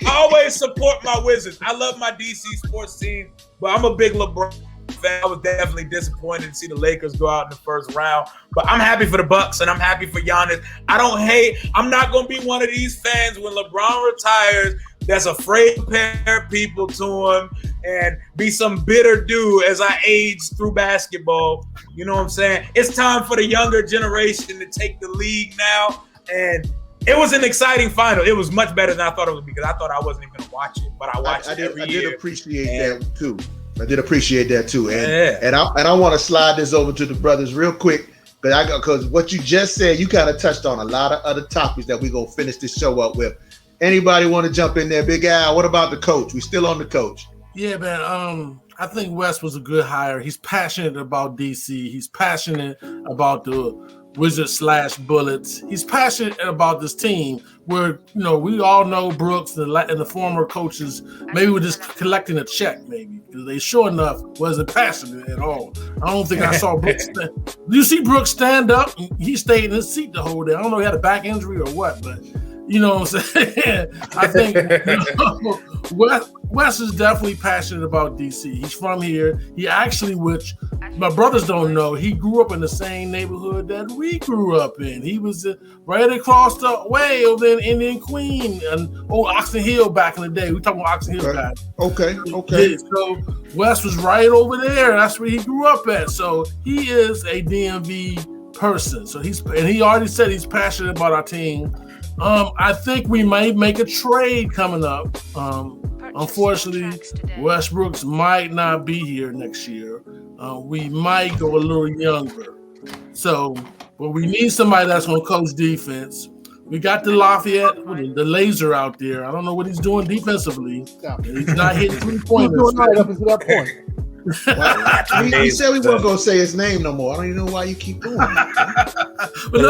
always support my Wizards. I love my DC sports team, but I'm a big LeBron fan. I was definitely disappointed to see the Lakers go out in the first round, but I'm happy for the Bucks and I'm happy for Giannis. I'm not going to be one of these fans when LeBron retires that's afraid to compare people to him and be some bitter dude as I age through basketball. You know what I'm saying? It's time for the younger generation to take the league now. And it was an exciting final. It was much better than I thought it would be because I thought I wasn't even going to watch it, but I watched it every year. I did appreciate that too. And I want to slide this over to the brothers real quick because what you just said, you kind of touched on a lot of other topics that we're going to finish this show up with. Anybody want to jump in there? Big Al, what about the coach? We still on the coach. Yeah, man. I think Wes was a good hire. He's passionate about DC. He's passionate about the Wizards / Bullets. He's passionate about this team where, we all know Brooks and the former coaches maybe were just collecting a check, maybe, because they sure enough wasn't passionate at all. I don't think I saw Brooks. You see Brooks stand up? He stayed in his seat the whole day. I don't know if he had a back injury or what, but you know what I'm saying? I think Wes is definitely passionate about DC. He's from here. He actually, which my brothers don't know, he grew up in the same neighborhood that we grew up in. He was right across the way over in Indian Queen and Oxon Hill back in the day. We talking about Oxon Hill guys. Okay. Yeah, so Wes was right over there. That's where he grew up at. So he is a DMV person. So he already said he's passionate about our team. I think we might make a trade coming up. Unfortunately, Westbrooks might not be here next year. We might go a little younger. So, but we need somebody that's going to coach defense. We got the Lafayette, the laser out there. I don't know what he's doing defensively. He's not hitting 3-pointers. He's doing right up until that point. He said we weren't going to say his name no more. I don't even know why you keep doing that. But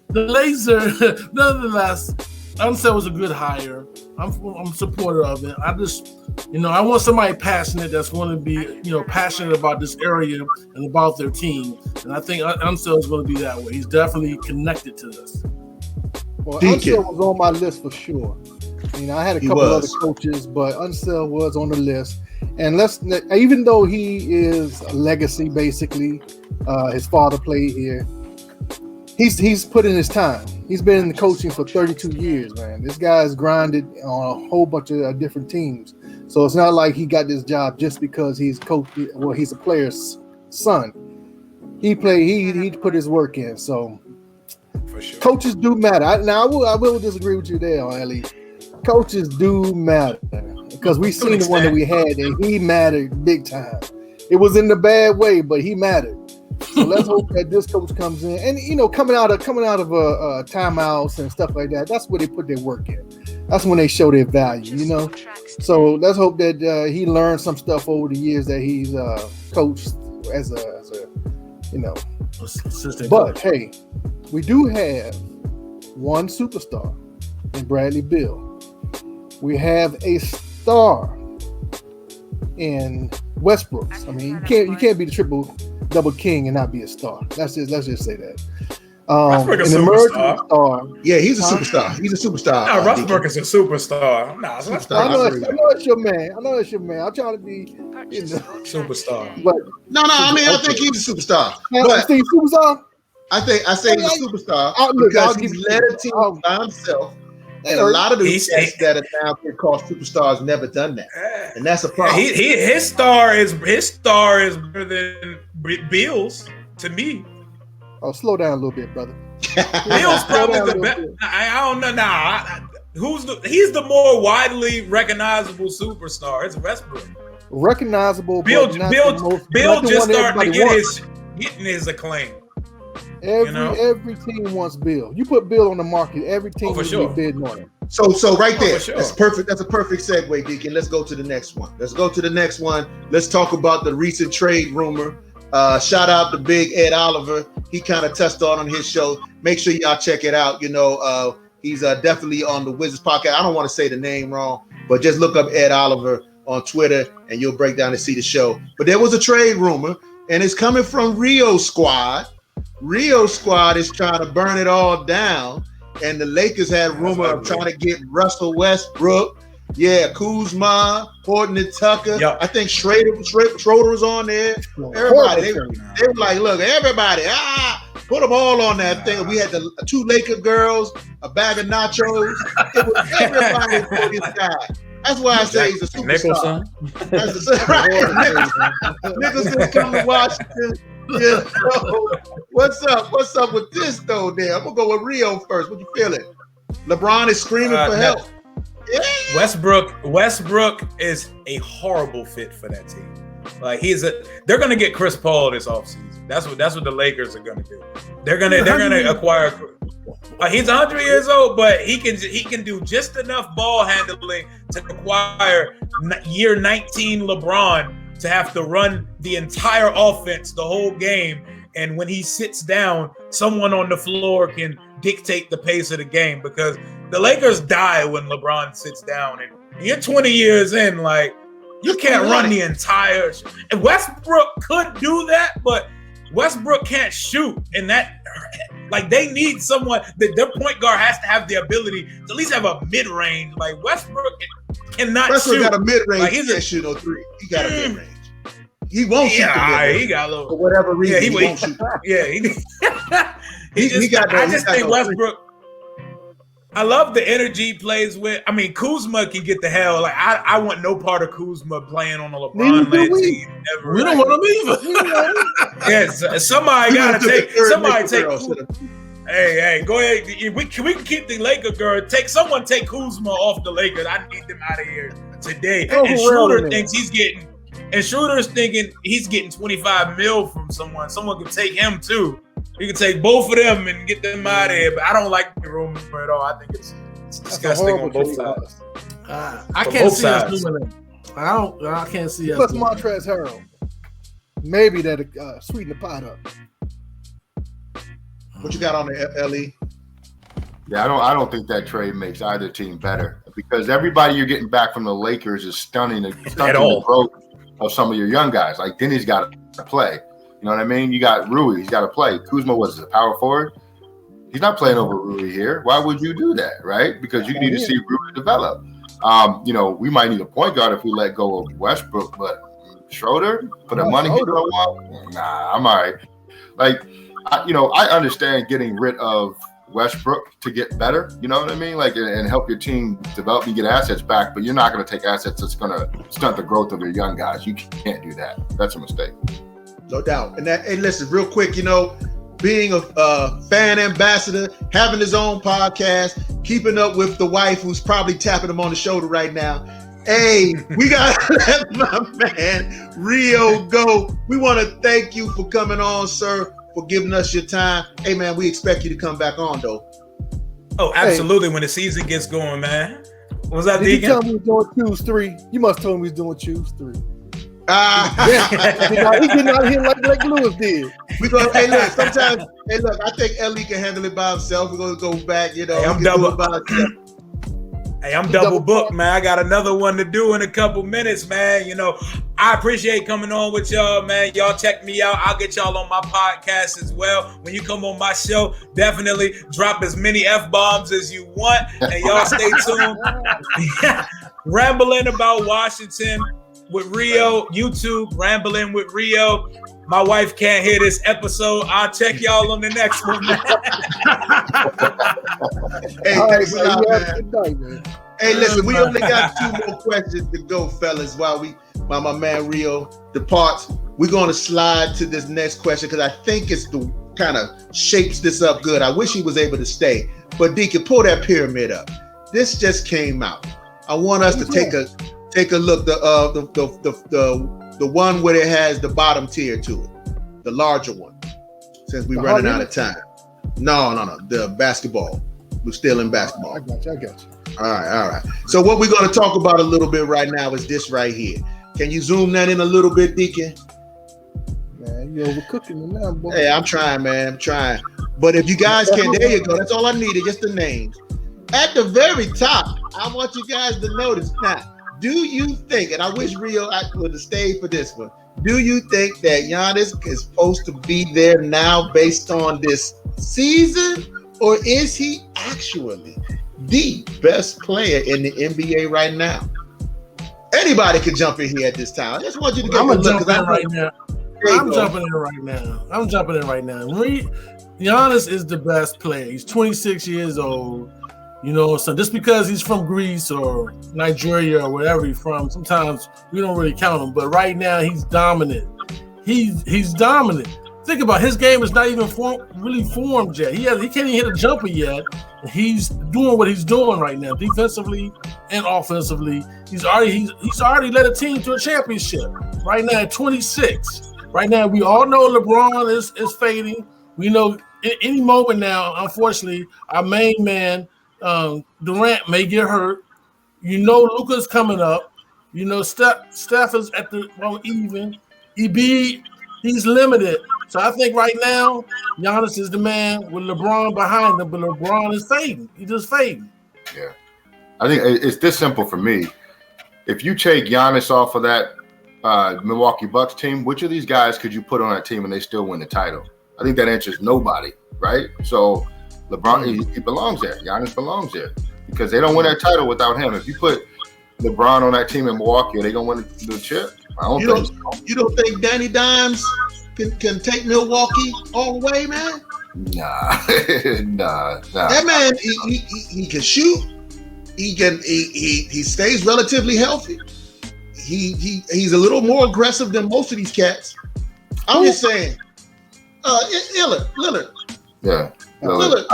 the laser, nonetheless, Unseld was a good hire. I'm supporter of it. I just, I want somebody passionate that's going to be, passionate about this area and about their team. And I think Unseld is going to be that way. He's definitely connected to this. Well, Unseld was on my list for sure. I had a couple other coaches, but Unseld was on the list. And even though he is a legacy, basically, his father played here. He's put in his time. He's been in the coaching for 32 years, man. This guy's grinded on a whole bunch of different teams. So it's not like he got this job just because he's he's a player's son. He put his work in. So for sure, coaches do matter. I will disagree with you there, Ellie. Coaches do matter because we've seen the one that we had, and he mattered big time. It was in the bad way, but he mattered. So let's hope that this coach comes in, and coming out of timeouts and stuff like that. That's where they put their work in. That's when they show their value, So let's hope that he learned some stuff over the years that he's coached as a assistant. But hey, we do have one superstar in Bradley Beal. We have a star in Westbrooks. I mean, you can't be the double king and not be a star. Let's just say that. An emerging star. Yeah, he's a superstar. He's a superstar. No, Russberg is a superstar. I know it's your man. I'm trying to be superstar. But I think he's a superstar. But superstar? I say he's a superstar because he's led a team by himself. And a lot of the cats that are now called superstars never done that, and that's a problem. His star is better than Bill's to me. Oh, slow down a little bit, brother. Bill's probably the best. I don't know. He's the more widely recognizable superstar. It's Westbrook. Recognizable. Bill just starting to getting his acclaim. Every team wants Bill. You put Bill on the market, every team will be bidding on him. So right there, that's perfect. That's a perfect segue, Deacon. Let's go to the next one. Let's talk about the recent trade rumor. Shout out to Big Ed Oliver. He kind of touched on his show. Make sure y'all check it out. He's definitely on the Wizards podcast. I don't want to say the name wrong, but just look up Ed Oliver on Twitter and you'll break down and see the show. But there was a trade rumor, and it's coming from Rio Squad. Rio Squad is trying to burn it all down, and the Lakers had rumor of trying to get Russell Westbrook. Yeah, Kuzma, Horton and Tucker. Yep. I think Schroeder was on there. Everybody, they were like, look, everybody, put them all on that thing. We had the 2 Laker girls, a bag of nachos. It was everybody for this guy. That's why I say he's a superstar. Nicholson come to Washington. Yeah, so what's up with this though? There, I'm gonna go with Rio first. What you feeling? LeBron is screaming for help. Yeah. Westbrook is a horrible fit for that team. Like they're gonna get Chris Paul this offseason. That's what the Lakers are gonna do. They're gonna acquire. He's 100 years old, but he can do just enough ball handling to acquire year 19 LeBron to have to run the entire offense the whole game and when he sits down, someone on the floor can dictate the pace of the game, because the Lakers die when LeBron sits down, and you're 20 years in, like, you can't run the entire. And Westbrook could do that, but Westbrook can't shoot, and that, like, they need someone that their point guard has to have the ability to at least have a mid range. Like, Westbrook cannot Westbrook shoot. got a mid range. Like, He can't shoot no three. He got a mid range. He won't shoot the mid-range. He got a little, for whatever reason. Yeah, he won't shoot. I just think Westbrook. I love the energy he plays with. I mean, Kuzma can get the hell. Like, I want no part of Kuzma playing on a LeBron-led team. Never. We don't want him either. Yes, somebody gotta take. Somebody take. Hey, go ahead. We can keep the Laker girl. Take Kuzma off the Lakers. I need them out of here today. And Schroeder thinks he's getting. And Schroeder's thinking he's getting 25 mil from someone. Someone can take him too. You can take both of them and get them out of here. But I don't like the rumor at all. I think it's disgusting on both sides. I can't see us doing that. I can't see us. Plus Montrezl Harrell. Maybe that'll sweeten the pot up. What you got on the LE? Yeah, I don't think that trade makes either team better, because everybody you're getting back from the Lakers is stunning the growth of some of your young guys. Like, Denny's got to play. You know what I mean? You got Rui. He's got to play. Kuzma was a power forward. He's not playing over Rui here. Why would you do that, right? Because you need to see Rui develop. We might need a point guard if we let go of Westbrook, but Schroeder for the money he don't want? Nah, I'm all right. Like, I understand getting rid of Westbrook to get better, you know what I mean? Like, and help your team develop and get assets back, but you're not going to take assets that's going to stunt the growth of your young guys. You can't do that. That's a mistake. No doubt. And hey, listen, real quick, being a fan ambassador, having his own podcast, keeping up with the wife who's probably tapping him on the shoulder right now. Hey, we got to let my man Rio go. We want to thank you for coming on, sir, for giving us your time. Hey, man, we expect you to come back on, though. Oh, absolutely. Hey. When the season gets going, man. What was that, Deacon? You tell me he's doing Choose 3. You must tell him he's doing Choose 3. He getting out of here like Lewis did. We're gonna sometimes I think Ellie can handle it by himself. We're gonna go back, Hey, I'm double booked, man. I got another one to do in a couple minutes, man. I appreciate coming on with y'all, man. Y'all check me out. I'll get y'all on my podcast as well. When you come on my show, definitely drop as many F-bombs as you want. And y'all stay tuned. Rambling about Washington with Rio, YouTube, Rambling with Rio. My wife can't hear this episode. I'll check y'all on the next one, man. Hey, listen, we only got 2 more questions to go, fellas, while my man Rio departs. We're going to slide to this next question because I think it's the kind of shapes this up good. I wish he was able to stay. But Deacon, pull that pyramid up. This just came out. I want us to take a look, the one where it has the bottom tier to it, the larger one, since we're running out of time. No, the basketball. We're still in basketball. I got you. All right. So what we're going to talk about a little bit right now is this right here. Can you zoom that in a little bit, Deacon? Man, you're overcooking it now, boy. Hey, I'm trying, man. I'm trying. But if you guys can, there you go. That's all I needed, just the names. At the very top, I want you guys to notice now. Do you think, and I wish Rio would have stayed for this one, do you think that Giannis is supposed to be there now based on this season? Or is he actually the best player in the NBA right now? Anybody can jump in here at this time. I just want you to go look. I'm jumping in right now. Giannis is the best player. He's 26 years old. So just because he's from Greece or Nigeria or wherever he's from, sometimes we don't really count him. But right now, he's dominant. He's dominant. Think about it, his game is not even really formed yet. He can't even hit a jumper yet. He's doing what he's doing right now, defensively and offensively. He's already led a team to a championship. Right now at 26. Right now, we all know LeBron is fading. We know any moment now, unfortunately, our main man Durant may get hurt. Luka's coming up. Steph is at the even. Embiid, He's limited. So I think right now, Giannis is the man with LeBron behind him, but LeBron is fading. He's just fading. Yeah. I think it's this simple for me. If you take Giannis off of that Milwaukee Bucks team, which of these guys could you put on that team and they still win the title? I think that answers nobody, right? So LeBron, he belongs there. Giannis belongs there because they don't win that title without him. If you put LeBron on that team in Milwaukee, are they gonna win the chip? I don't think so. You don't think Danny Dimes can take Milwaukee all the way, man? Nah. That man, he can shoot. He stays relatively healthy. He's a little more aggressive than most of these cats. I'm just saying. Lillard. Yeah. Lillard.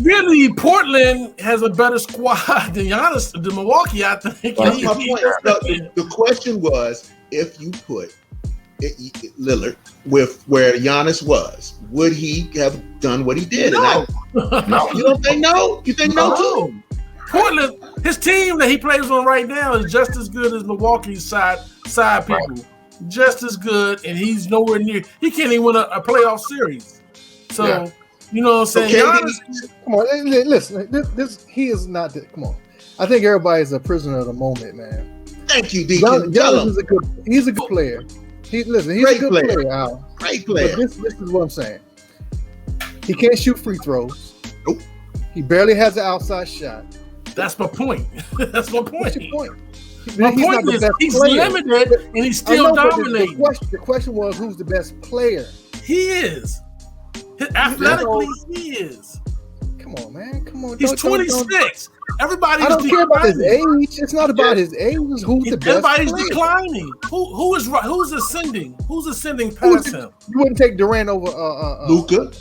Really, Portland has a better squad than Giannis, than Milwaukee, I think. That's my point. The question was, if you put Lillard with where Giannis was, would he have done what he did? No. No. You don't think no? You think no too? Portland, his team that he plays on right now is just as good as Milwaukee's side people. Right. Just as good, and he's nowhere near. He can't even win a playoff series. So, you know what I'm saying? Come on, listen. This he is not. Come on. I think everybody's a prisoner of the moment, man. Thank you, Deacon. He's a good player. He's a good player. Al. Great player. But this is what I'm saying. He can't shoot free throws. Nope. He barely has an outside shot. That's my point. That's my point. What's your point? My point is he's limited and he's still dominating. The question was, who's the best player? He is. Athletically, he is. Come on, man. Come on. He's 26. Everybody's I don't care about his age. It's not about his age. It's who's the best Everybody's player. Declining. Who's ascending? Who's ascending past him? You wouldn't take Durant over Luka.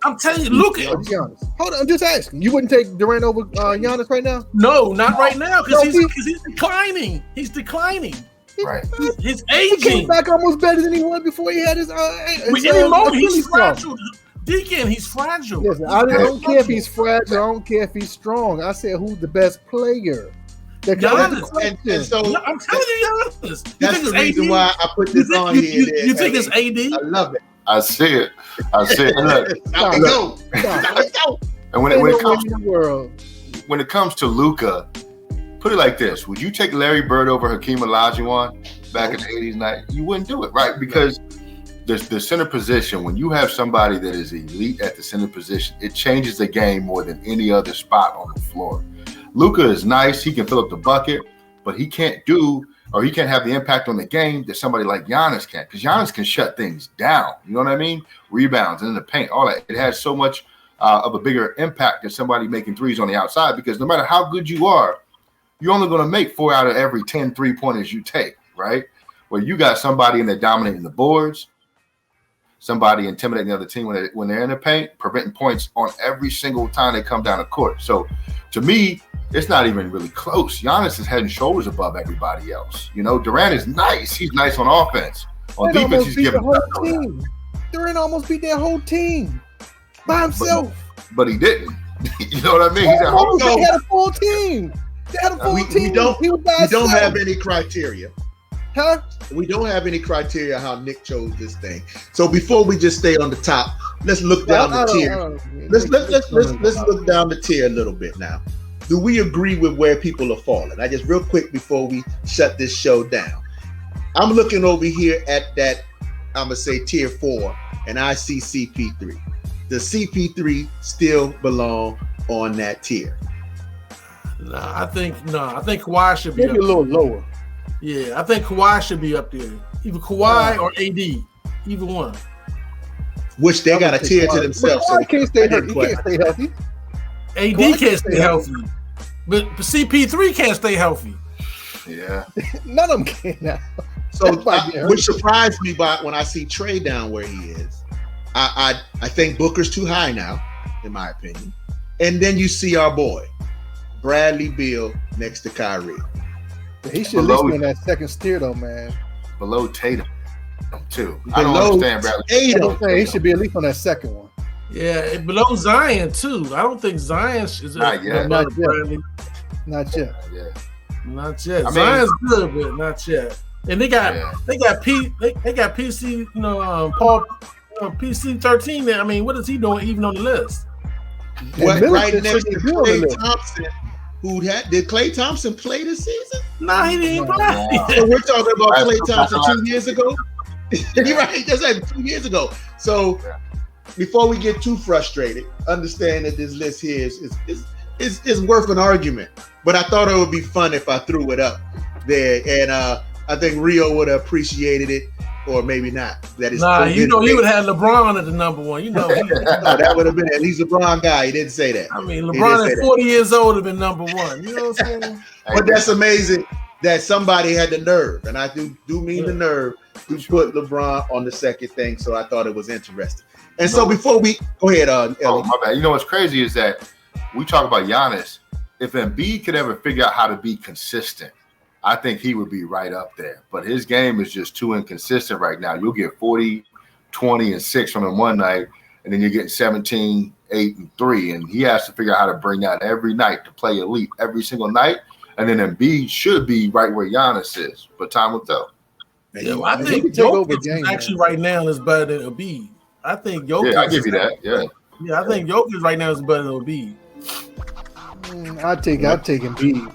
I'm telling you, Luka. Giannis. Hold on, I'm just asking. You wouldn't take Durant over Giannis right now? No, not right now, because he's declining. He's declining. Right. He's He aging. came back almost better than he was before he had his With any moment, he's fragile. Deacon, he's fragile. Listen, I don't care if he's fragile. I don't care if he's strong. I said, who's the best player? Giannis. And so I'm telling you, Giannis. That's the reason why I put this on here. You think it's AD? I love it. I see it. Look. And when it comes to Luka, put it like this: would you take Larry Bird over Hakeem Olajuwon back in the 80s? Night, you wouldn't do it, right? Because the center position, when you have somebody that is elite at the center position, it changes the game more than any other spot on the floor. Luka is nice; he can fill up the bucket, but he can't have the impact on the game that somebody like Giannis can, because Giannis can shut things down. You know what I mean? Rebounds and in the paint, all that. It has so much of a bigger impact than somebody making threes on the outside, because no matter how good you are, you're only going to make 4 out of every 10 3-pointers you take, right? Where you got somebody in there dominating the boards, somebody intimidating the other team when they're in the paint, preventing points on every single time they come down the court. So to me, it's not even really close. Giannis is head and shoulders above everybody else. You know, Durant is nice. He's nice on offense. On defense, he's giving the whole team. Durant almost beat that whole team by himself. But he didn't. You know what I mean? He had a full team. They had a full team. We don't have any criteria. Huh? We don't have any criteria how Nick chose this thing. So before we just stay on the top, let's look down the tier. Let's look down the tier a little bit now. Do we agree with where people are falling? I just real quick before we shut this show down. I'm looking over here at that, I'm gonna say tier 4, and I see CP3. Does CP3 still belong on that tier? I think Kawhi should be maybe a little lower. Yeah, I think Kawhi should be up there. Either Kawhi or AD, either one. Which they got a tier to themselves. So can't stay healthy. He can't stay healthy. AD can't stay healthy. But CP3 can't stay healthy. Yeah. None of them can now. So which surprised me when I see Trey down where he is. I think Booker's too high now, in my opinion. And then you see our boy, Bradley Beal, next to Kyrie. He should at least be in that second tier though, man. Below Tatum, too. I don't understand Bradley. He should be at least on that second one. Yeah, below Zion too. I don't think Zion is not yet. Not yet. Not yet. Yeah. Not yet. I mean, Zion's good, but not yet. And they got PC, Paul, PC-13 there. I mean, what is he doing even on the list? What, right next to Klay Thompson, did Klay Thompson play this season? Nah, he didn't play. So we're talking about Klay Thompson 2 years ago. You're right. That's like 2 years ago. So before we get too frustrated, understand that this list here is worth an argument. But I thought it would be fun if I threw it up there, and I think Rio would have appreciated it, or maybe not. That is, he would have had LeBron at the number one. That would have been it. He's a LeBron guy. He didn't say that. I mean, LeBron at 40 years old would have been number one. You know what I'm saying? But that's amazing that somebody had the nerve, and I do mean the nerve, to put LeBron on the second thing. So I thought it was interesting. And so before we go ahead, Ellie. Oh, my bad. You know what's crazy is that we talk about Giannis. If Embiid could ever figure out how to be consistent, I think he would be right up there. But his game is just too inconsistent right now. You'll get 40, 20, and 6 from him one night, and then you're getting 17, 8, and 3. And he has to figure out how to bring that every night to play elite every single night. And then Embiid should be right where Giannis is. But time will tell. Yeah, well, I think Jokic actually right now is better than Embiid. I think Jokic. Yeah, I give you that. Yeah. Yeah, I think Jokic right now is better than Embiid. I'll take Embiid.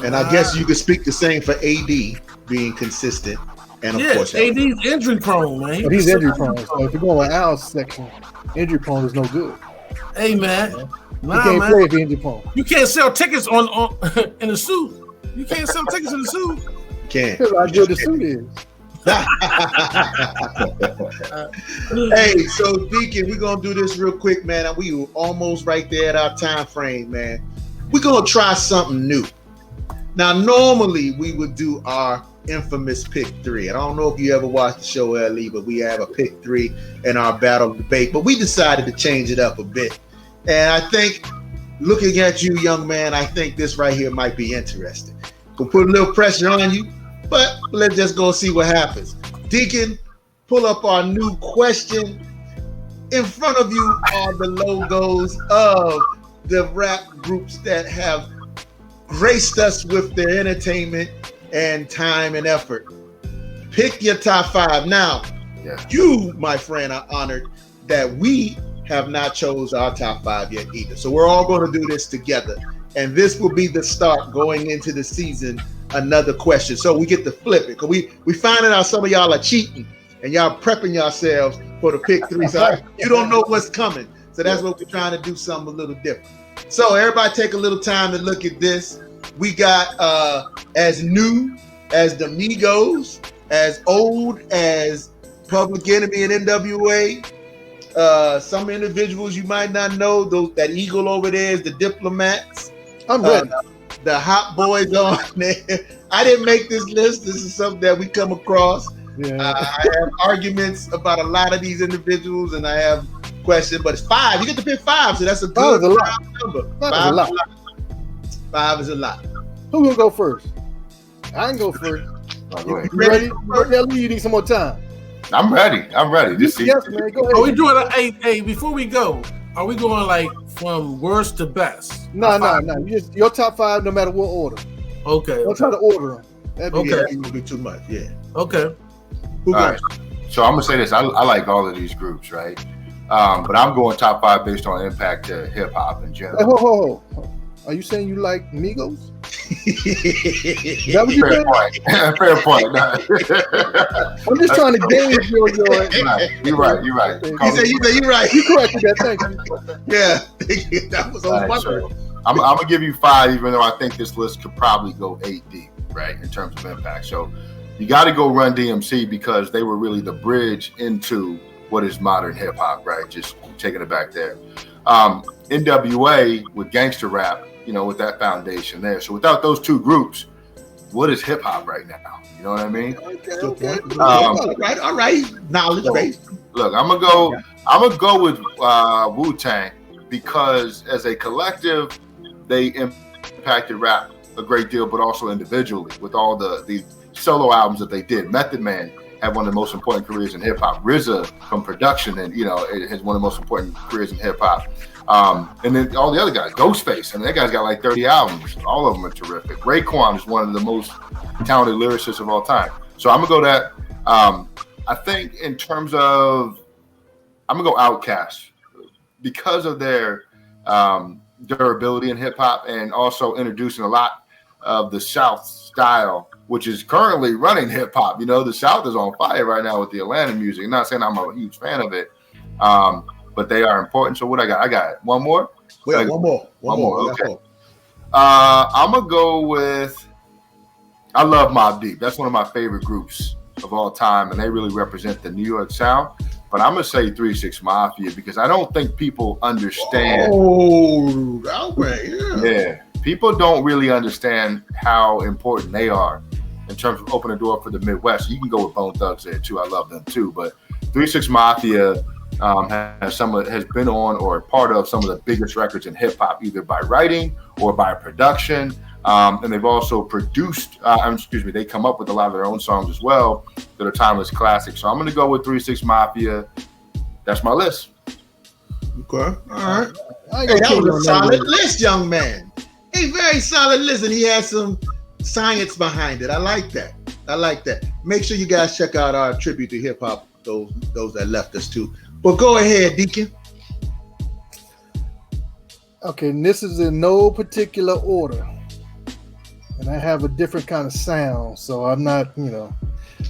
And I guess you could speak the same for AD being consistent. And of course, AD's injury prone, man. But he's injury prone. So if you're going with Al's section, injury prone is no good. Hey, man. You can't play if you're injury prone. You can't sell tickets on in the suit. You can't sell tickets in the suit. Can't. How good the suit is. Hey, so Deacon, we're gonna do this real quick, man. And we were almost right there at our time frame, man. We're gonna try something new. Now, normally we would do our infamous pick three. I don't know if you ever watched the show, Ellie, but we have a pick three in our battle debate. But we decided to change it up a bit. And I think, looking at you, young man, I think this right here might be interesting. We'll put a little pressure on you, but let's just go see what happens. Deacon, pull up our new question. In front of you are the logos of the rap groups that have graced us with their entertainment and time and effort. Pick your top five. Now, you, my friend, are honored that we have not chose our top five yet either. So we're all going to do this together. And this will be the start going into the season. Another question. So we get to flip it. Because we finding out some of y'all are cheating and y'all prepping yourselves for the pick three. So you don't know what's coming. So that's what we're trying to do, something a little different. So everybody take a little time to look at this. We got as new as the Migos, as old as Public Enemy and NWA. Some individuals you might not know, that eagle over there is the Diplomats. I'm ready. The Hot Boys on there. I didn't make this list. This is something that we come across. Yeah. I have arguments about a lot of these individuals, and I have questions, but it's five. You get to pick five, so that's a good number. Five is a lot. Who gonna go first? I can go first. You ready? You need some more time. I'm ready. Yes, man. Go ahead. Are we doing hey, before we go, are we going like from worst to best? No. Your top five, no matter what order. Okay. Don't try to order them. That would be too much. Yeah. Okay. Who goes? So I'm gonna say this. I like all of these groups, right? But I'm going top five based on impact to hip hop in general. Hey, ho. Are you saying you like Migos? Is that what you saying? Fair point. I'm just trying to gauge your. You're right. You say you're right. You corrected that. Thank you. Yeah, that was on my so I'm gonna give you five, even though I think this list could probably go 8 deep, right, in terms of impact. So you got to go Run DMC because they were really the bridge into what is modern hip hop, right? Just taking it back there. NWA with gangster rap, with that foundation there. So without those two groups, what is hip hop right now? You know what I mean? Okay. All right. Knowledge base. Look, I'm gonna go with Wu-Tang because as a collective, they impacted rap a great deal, but also individually with all the solo albums that they did. Method Man had one of the most important careers in hip hop. RZA from production, and it has one of the most important careers in hip hop. And then all the other guys, Ghostface, that guy's got like 30 albums. All of them are terrific. Raekwon is one of the most talented lyricists of all time. So I'm gonna go that. I think in terms of, I'm gonna go Outkast because of their durability in hip hop and also introducing a lot of the South style, which is currently running hip hop. You know, the South is on fire right now with the Atlanta music. I'm not saying I'm a huge fan of it, but they are important. So what I got one more. Wait, one more. Okay. I'm gonna go with. I love Mobb Deep. That's one of my favorite groups of all time, and they really represent the New York sound. But I'm gonna say 3 6 Mafia because I don't think people understand. Oh, outright, yeah. People don't really understand how important they are in terms of opening the door for the Midwest. You can go with Bone Thugs there too. I love them too. But 3 6 Mafia has been on or part of some of the biggest records in hip hop, either by writing or by production. And they've also produced, they come up with a lot of their own songs as well that are timeless classics. So I'm going to go with 3 6 Mafia. That's my list. Okay. All right. Hey, that was a solid list, young man. A very solid list, and he has some science behind it. I like that. Make sure you guys check out our tribute to hip hop, those that left us too. But go ahead, Deacon. Okay, and this is in no particular order. And I have a different kind of sound, so I'm not,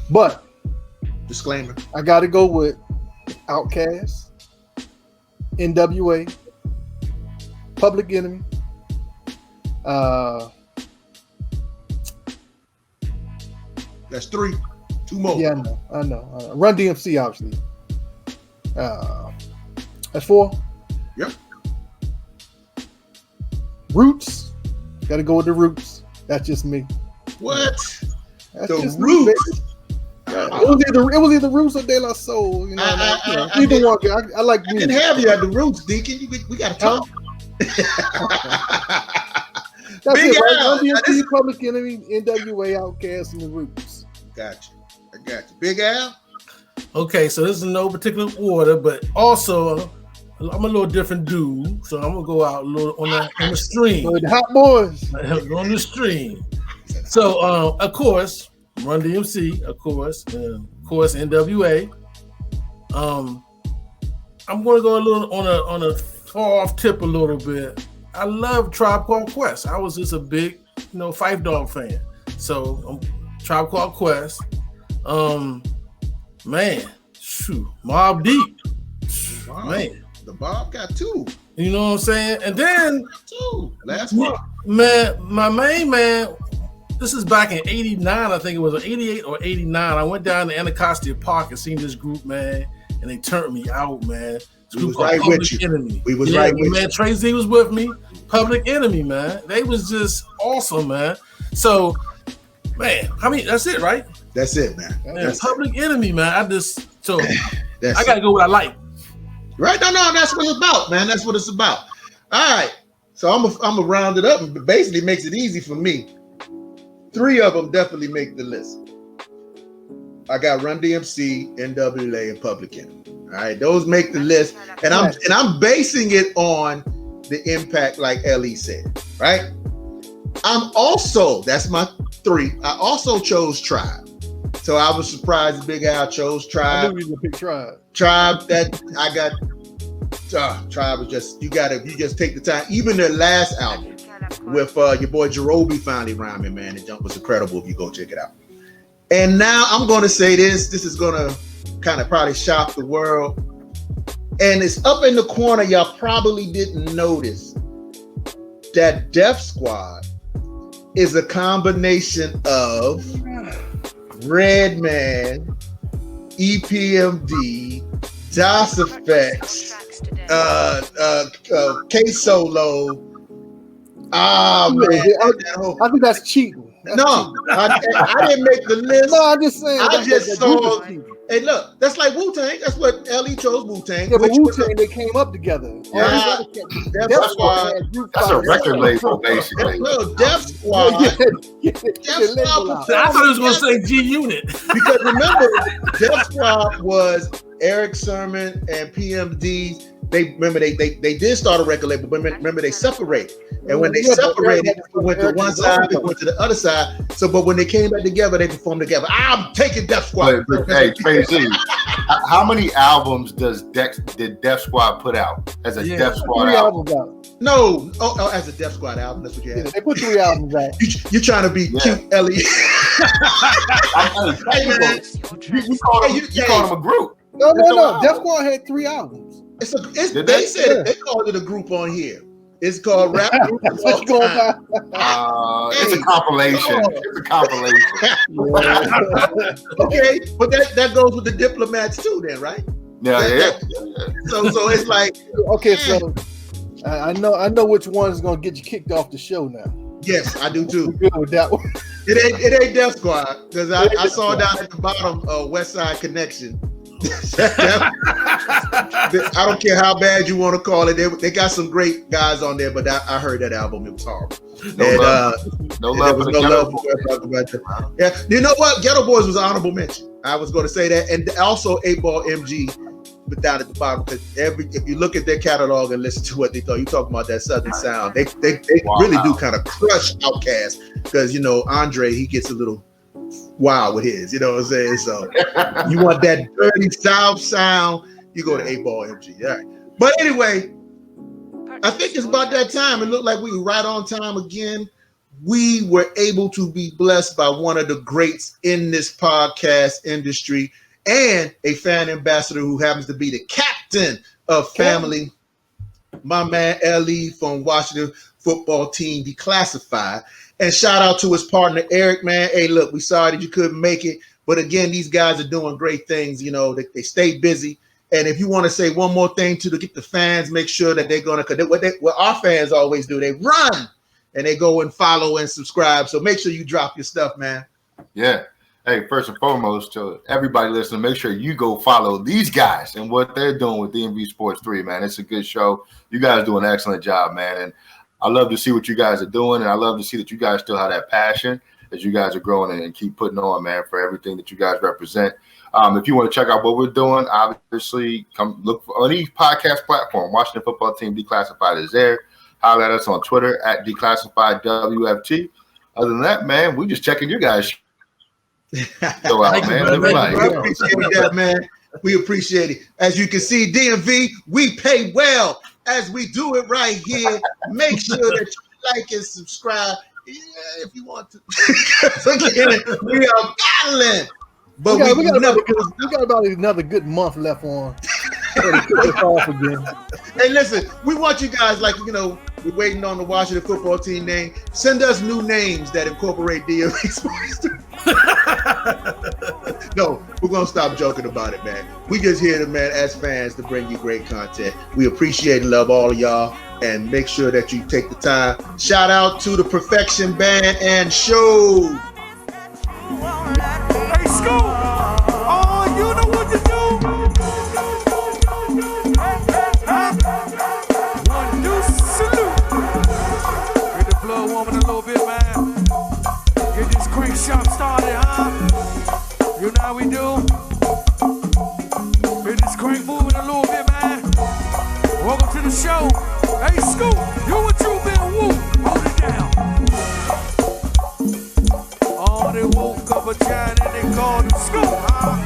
but disclaimer. I got to go with Outkast, NWA, Public Enemy, that's 3. 2 more. Yeah, I know. Run DMC, obviously. That's 4. Yep. Roots. Got to go with the Roots. That's just me. What? That's the just Roots. It was either Roots or De La Soul. Either one. I like music. I can have you at the Roots, Deacon. We got to talk. That's Big it, right? Al. NWA, Public Enemy, NWA, Outkast, and the Roots. Got you. Big Al. Okay, so this is in no particular order, but also I'm a little different dude, so I'm gonna go out a little on the stream. So the Hot Boys on the stream. So of course, Run DMC, of course, NWA. I'm gonna go a little on a far off tip a little bit. I love Tribe Called Quest. I was just a big, Phife Dawg fan. So Tribe Called Quest. Man, Mobb Deep. Wow. Man. The Bob got 2. You know what I'm saying? And then 2. Last one. Man, my main man, this is back in 89, I think it was 88 or 89. I went down to Anacostia Park and seen this group, man, and they turned me out, man. We was right with you. Enemy. We was right with man, you. Trey Z was with me. Public Enemy, man. They was just awesome, man. So, man, that's it, right? That's it, man. That's Public Enemy, man. I I gotta go what I like. Right? No, that's what it's about, man. That's what it's about. All right. So I'm gonna round it up, and basically makes it easy for me. 3 of them definitely make the list. I got Run DMC, NWA, and Public Enemy. All right, those make the list, and I'm basing it on the impact, like Ellie said. Right? That's my 3. I also chose Tribe. So I was surprised Big Al chose Tribe. I knew you were gonna pick Tribe. Tribe, that I got. Tribe was just you just take the time. Even their last album with your boy Jerobi finally rhyming, man, the jump was incredible. If you go check it out. And now I'm going to say this. This is going to kind of probably shock the world. And it's up in the corner. Y'all probably didn't notice that Def Squad is a combination of Redman, EPMD, DOS Effects, K Solo. Man, I think that's cheating. I didn't make the list. No, I'm just saying. I just saw. Hey, look, that's like Wu-Tang. That's what Ellie chose Wu-Tang. Yeah, but Wu-Tang, they came up together. Def Squad. That's a record label, basically. No, Def Squad. I thought it was going to say G-Unit. Because remember, Def Squad was Eric Sermon and PMD. they did start a record label, but remember they separated. And when they separated, they went to one side, they went to the other side. So, but when they came back together, they performed together. I'm taking Def Squad. But hey, Tracy, how many albums did Def Squad put out as a Def Squad 3 album? albums out. No, as a Def Squad album. That's what you had. Yeah, they put 3 albums out. You're trying to be cute, Ellie. You called them a group. No. Def Squad had 3 albums. They said they called it a group on here. It's called Rap Group. It's a compilation. It's a compilation. Okay, but that goes with the Diplomats too, then, right? Yeah. So it's like, okay, so I know which one is gonna get you kicked off the show now. Yes, I do too. Good with that one. It ain't Def Squad, because I saw down at the bottom West Side Connection. I don't care how bad you want to call it. They got some great guys on there, but I heard that album. It was horrible. No love for the Ghetto Boys. Yeah, you know what? Ghetto Boys was an honorable mention. I was going to say that, and also 8-Ball MG, but down at the bottom, because if you look at their catalog and listen to what they thought, you talking about that Southern sound. They really do kind of crush Outkast, because Andre, he gets a little wild with his, you know what I'm saying? So you want that dirty South sound, you go to 8-Ball MG. All right. But anyway, I think it's about that time. It looked like we were right on time again. We were able to be blessed by one of the greats in this podcast industry and a fan ambassador who happens to be the captain of family, my man Ellie from Washington football team, Declassified. And shout out to his partner, Eric, man. Hey, look, we sorry that you couldn't make it. But again, these guys are doing great things. They stay busy. And if you want to say one more thing to get the fans, make sure that they're going to, what our fans always do, they run and they go and follow and subscribe. So make sure you drop your stuff, man. Yeah. Hey, first and foremost, to everybody listening, make sure you go follow these guys and what they're doing with DMV Sports 3, man. It's a good show. You guys do an excellent job, man. And I love to see what you guys are doing, and I love to see that you guys still have that passion as you guys are growing and keep putting on, man, for everything that you guys represent. If you want to check out what we're doing, obviously, come look for any podcast platform. Washington Football Team Declassified is there. Holler at us on Twitter at DeclassifiedWFT. Other than that, man, we just checking you guys. Go out, man. We appreciate that, man. We appreciate it. As you can see, DMV, we pay well. As we do it right here, make sure that you like and subscribe if you want to. Again, we are battling. But we got about another good month left on. Off again. Hey, listen, we want you guys, we're waiting on the Washington football team name. Send us new names that incorporate DMV Sports. No, we're going to stop joking about it, man. We just here, man, as fans, to bring you great content. We appreciate and love all of y'all, and make sure that you take the time. Shout out to the Perfection Band and Show. Hey, Scoop! Oh, you know what to do! One new salute! Get the blood warming a little bit, man. Get this crank shop started, huh? You know how we do? Get this crank moving a little bit, man. Welcome to the show. Hey, Scoop, you what you been woo. Hold it down. Oh, they woke up a giant and they called him Scoop, huh?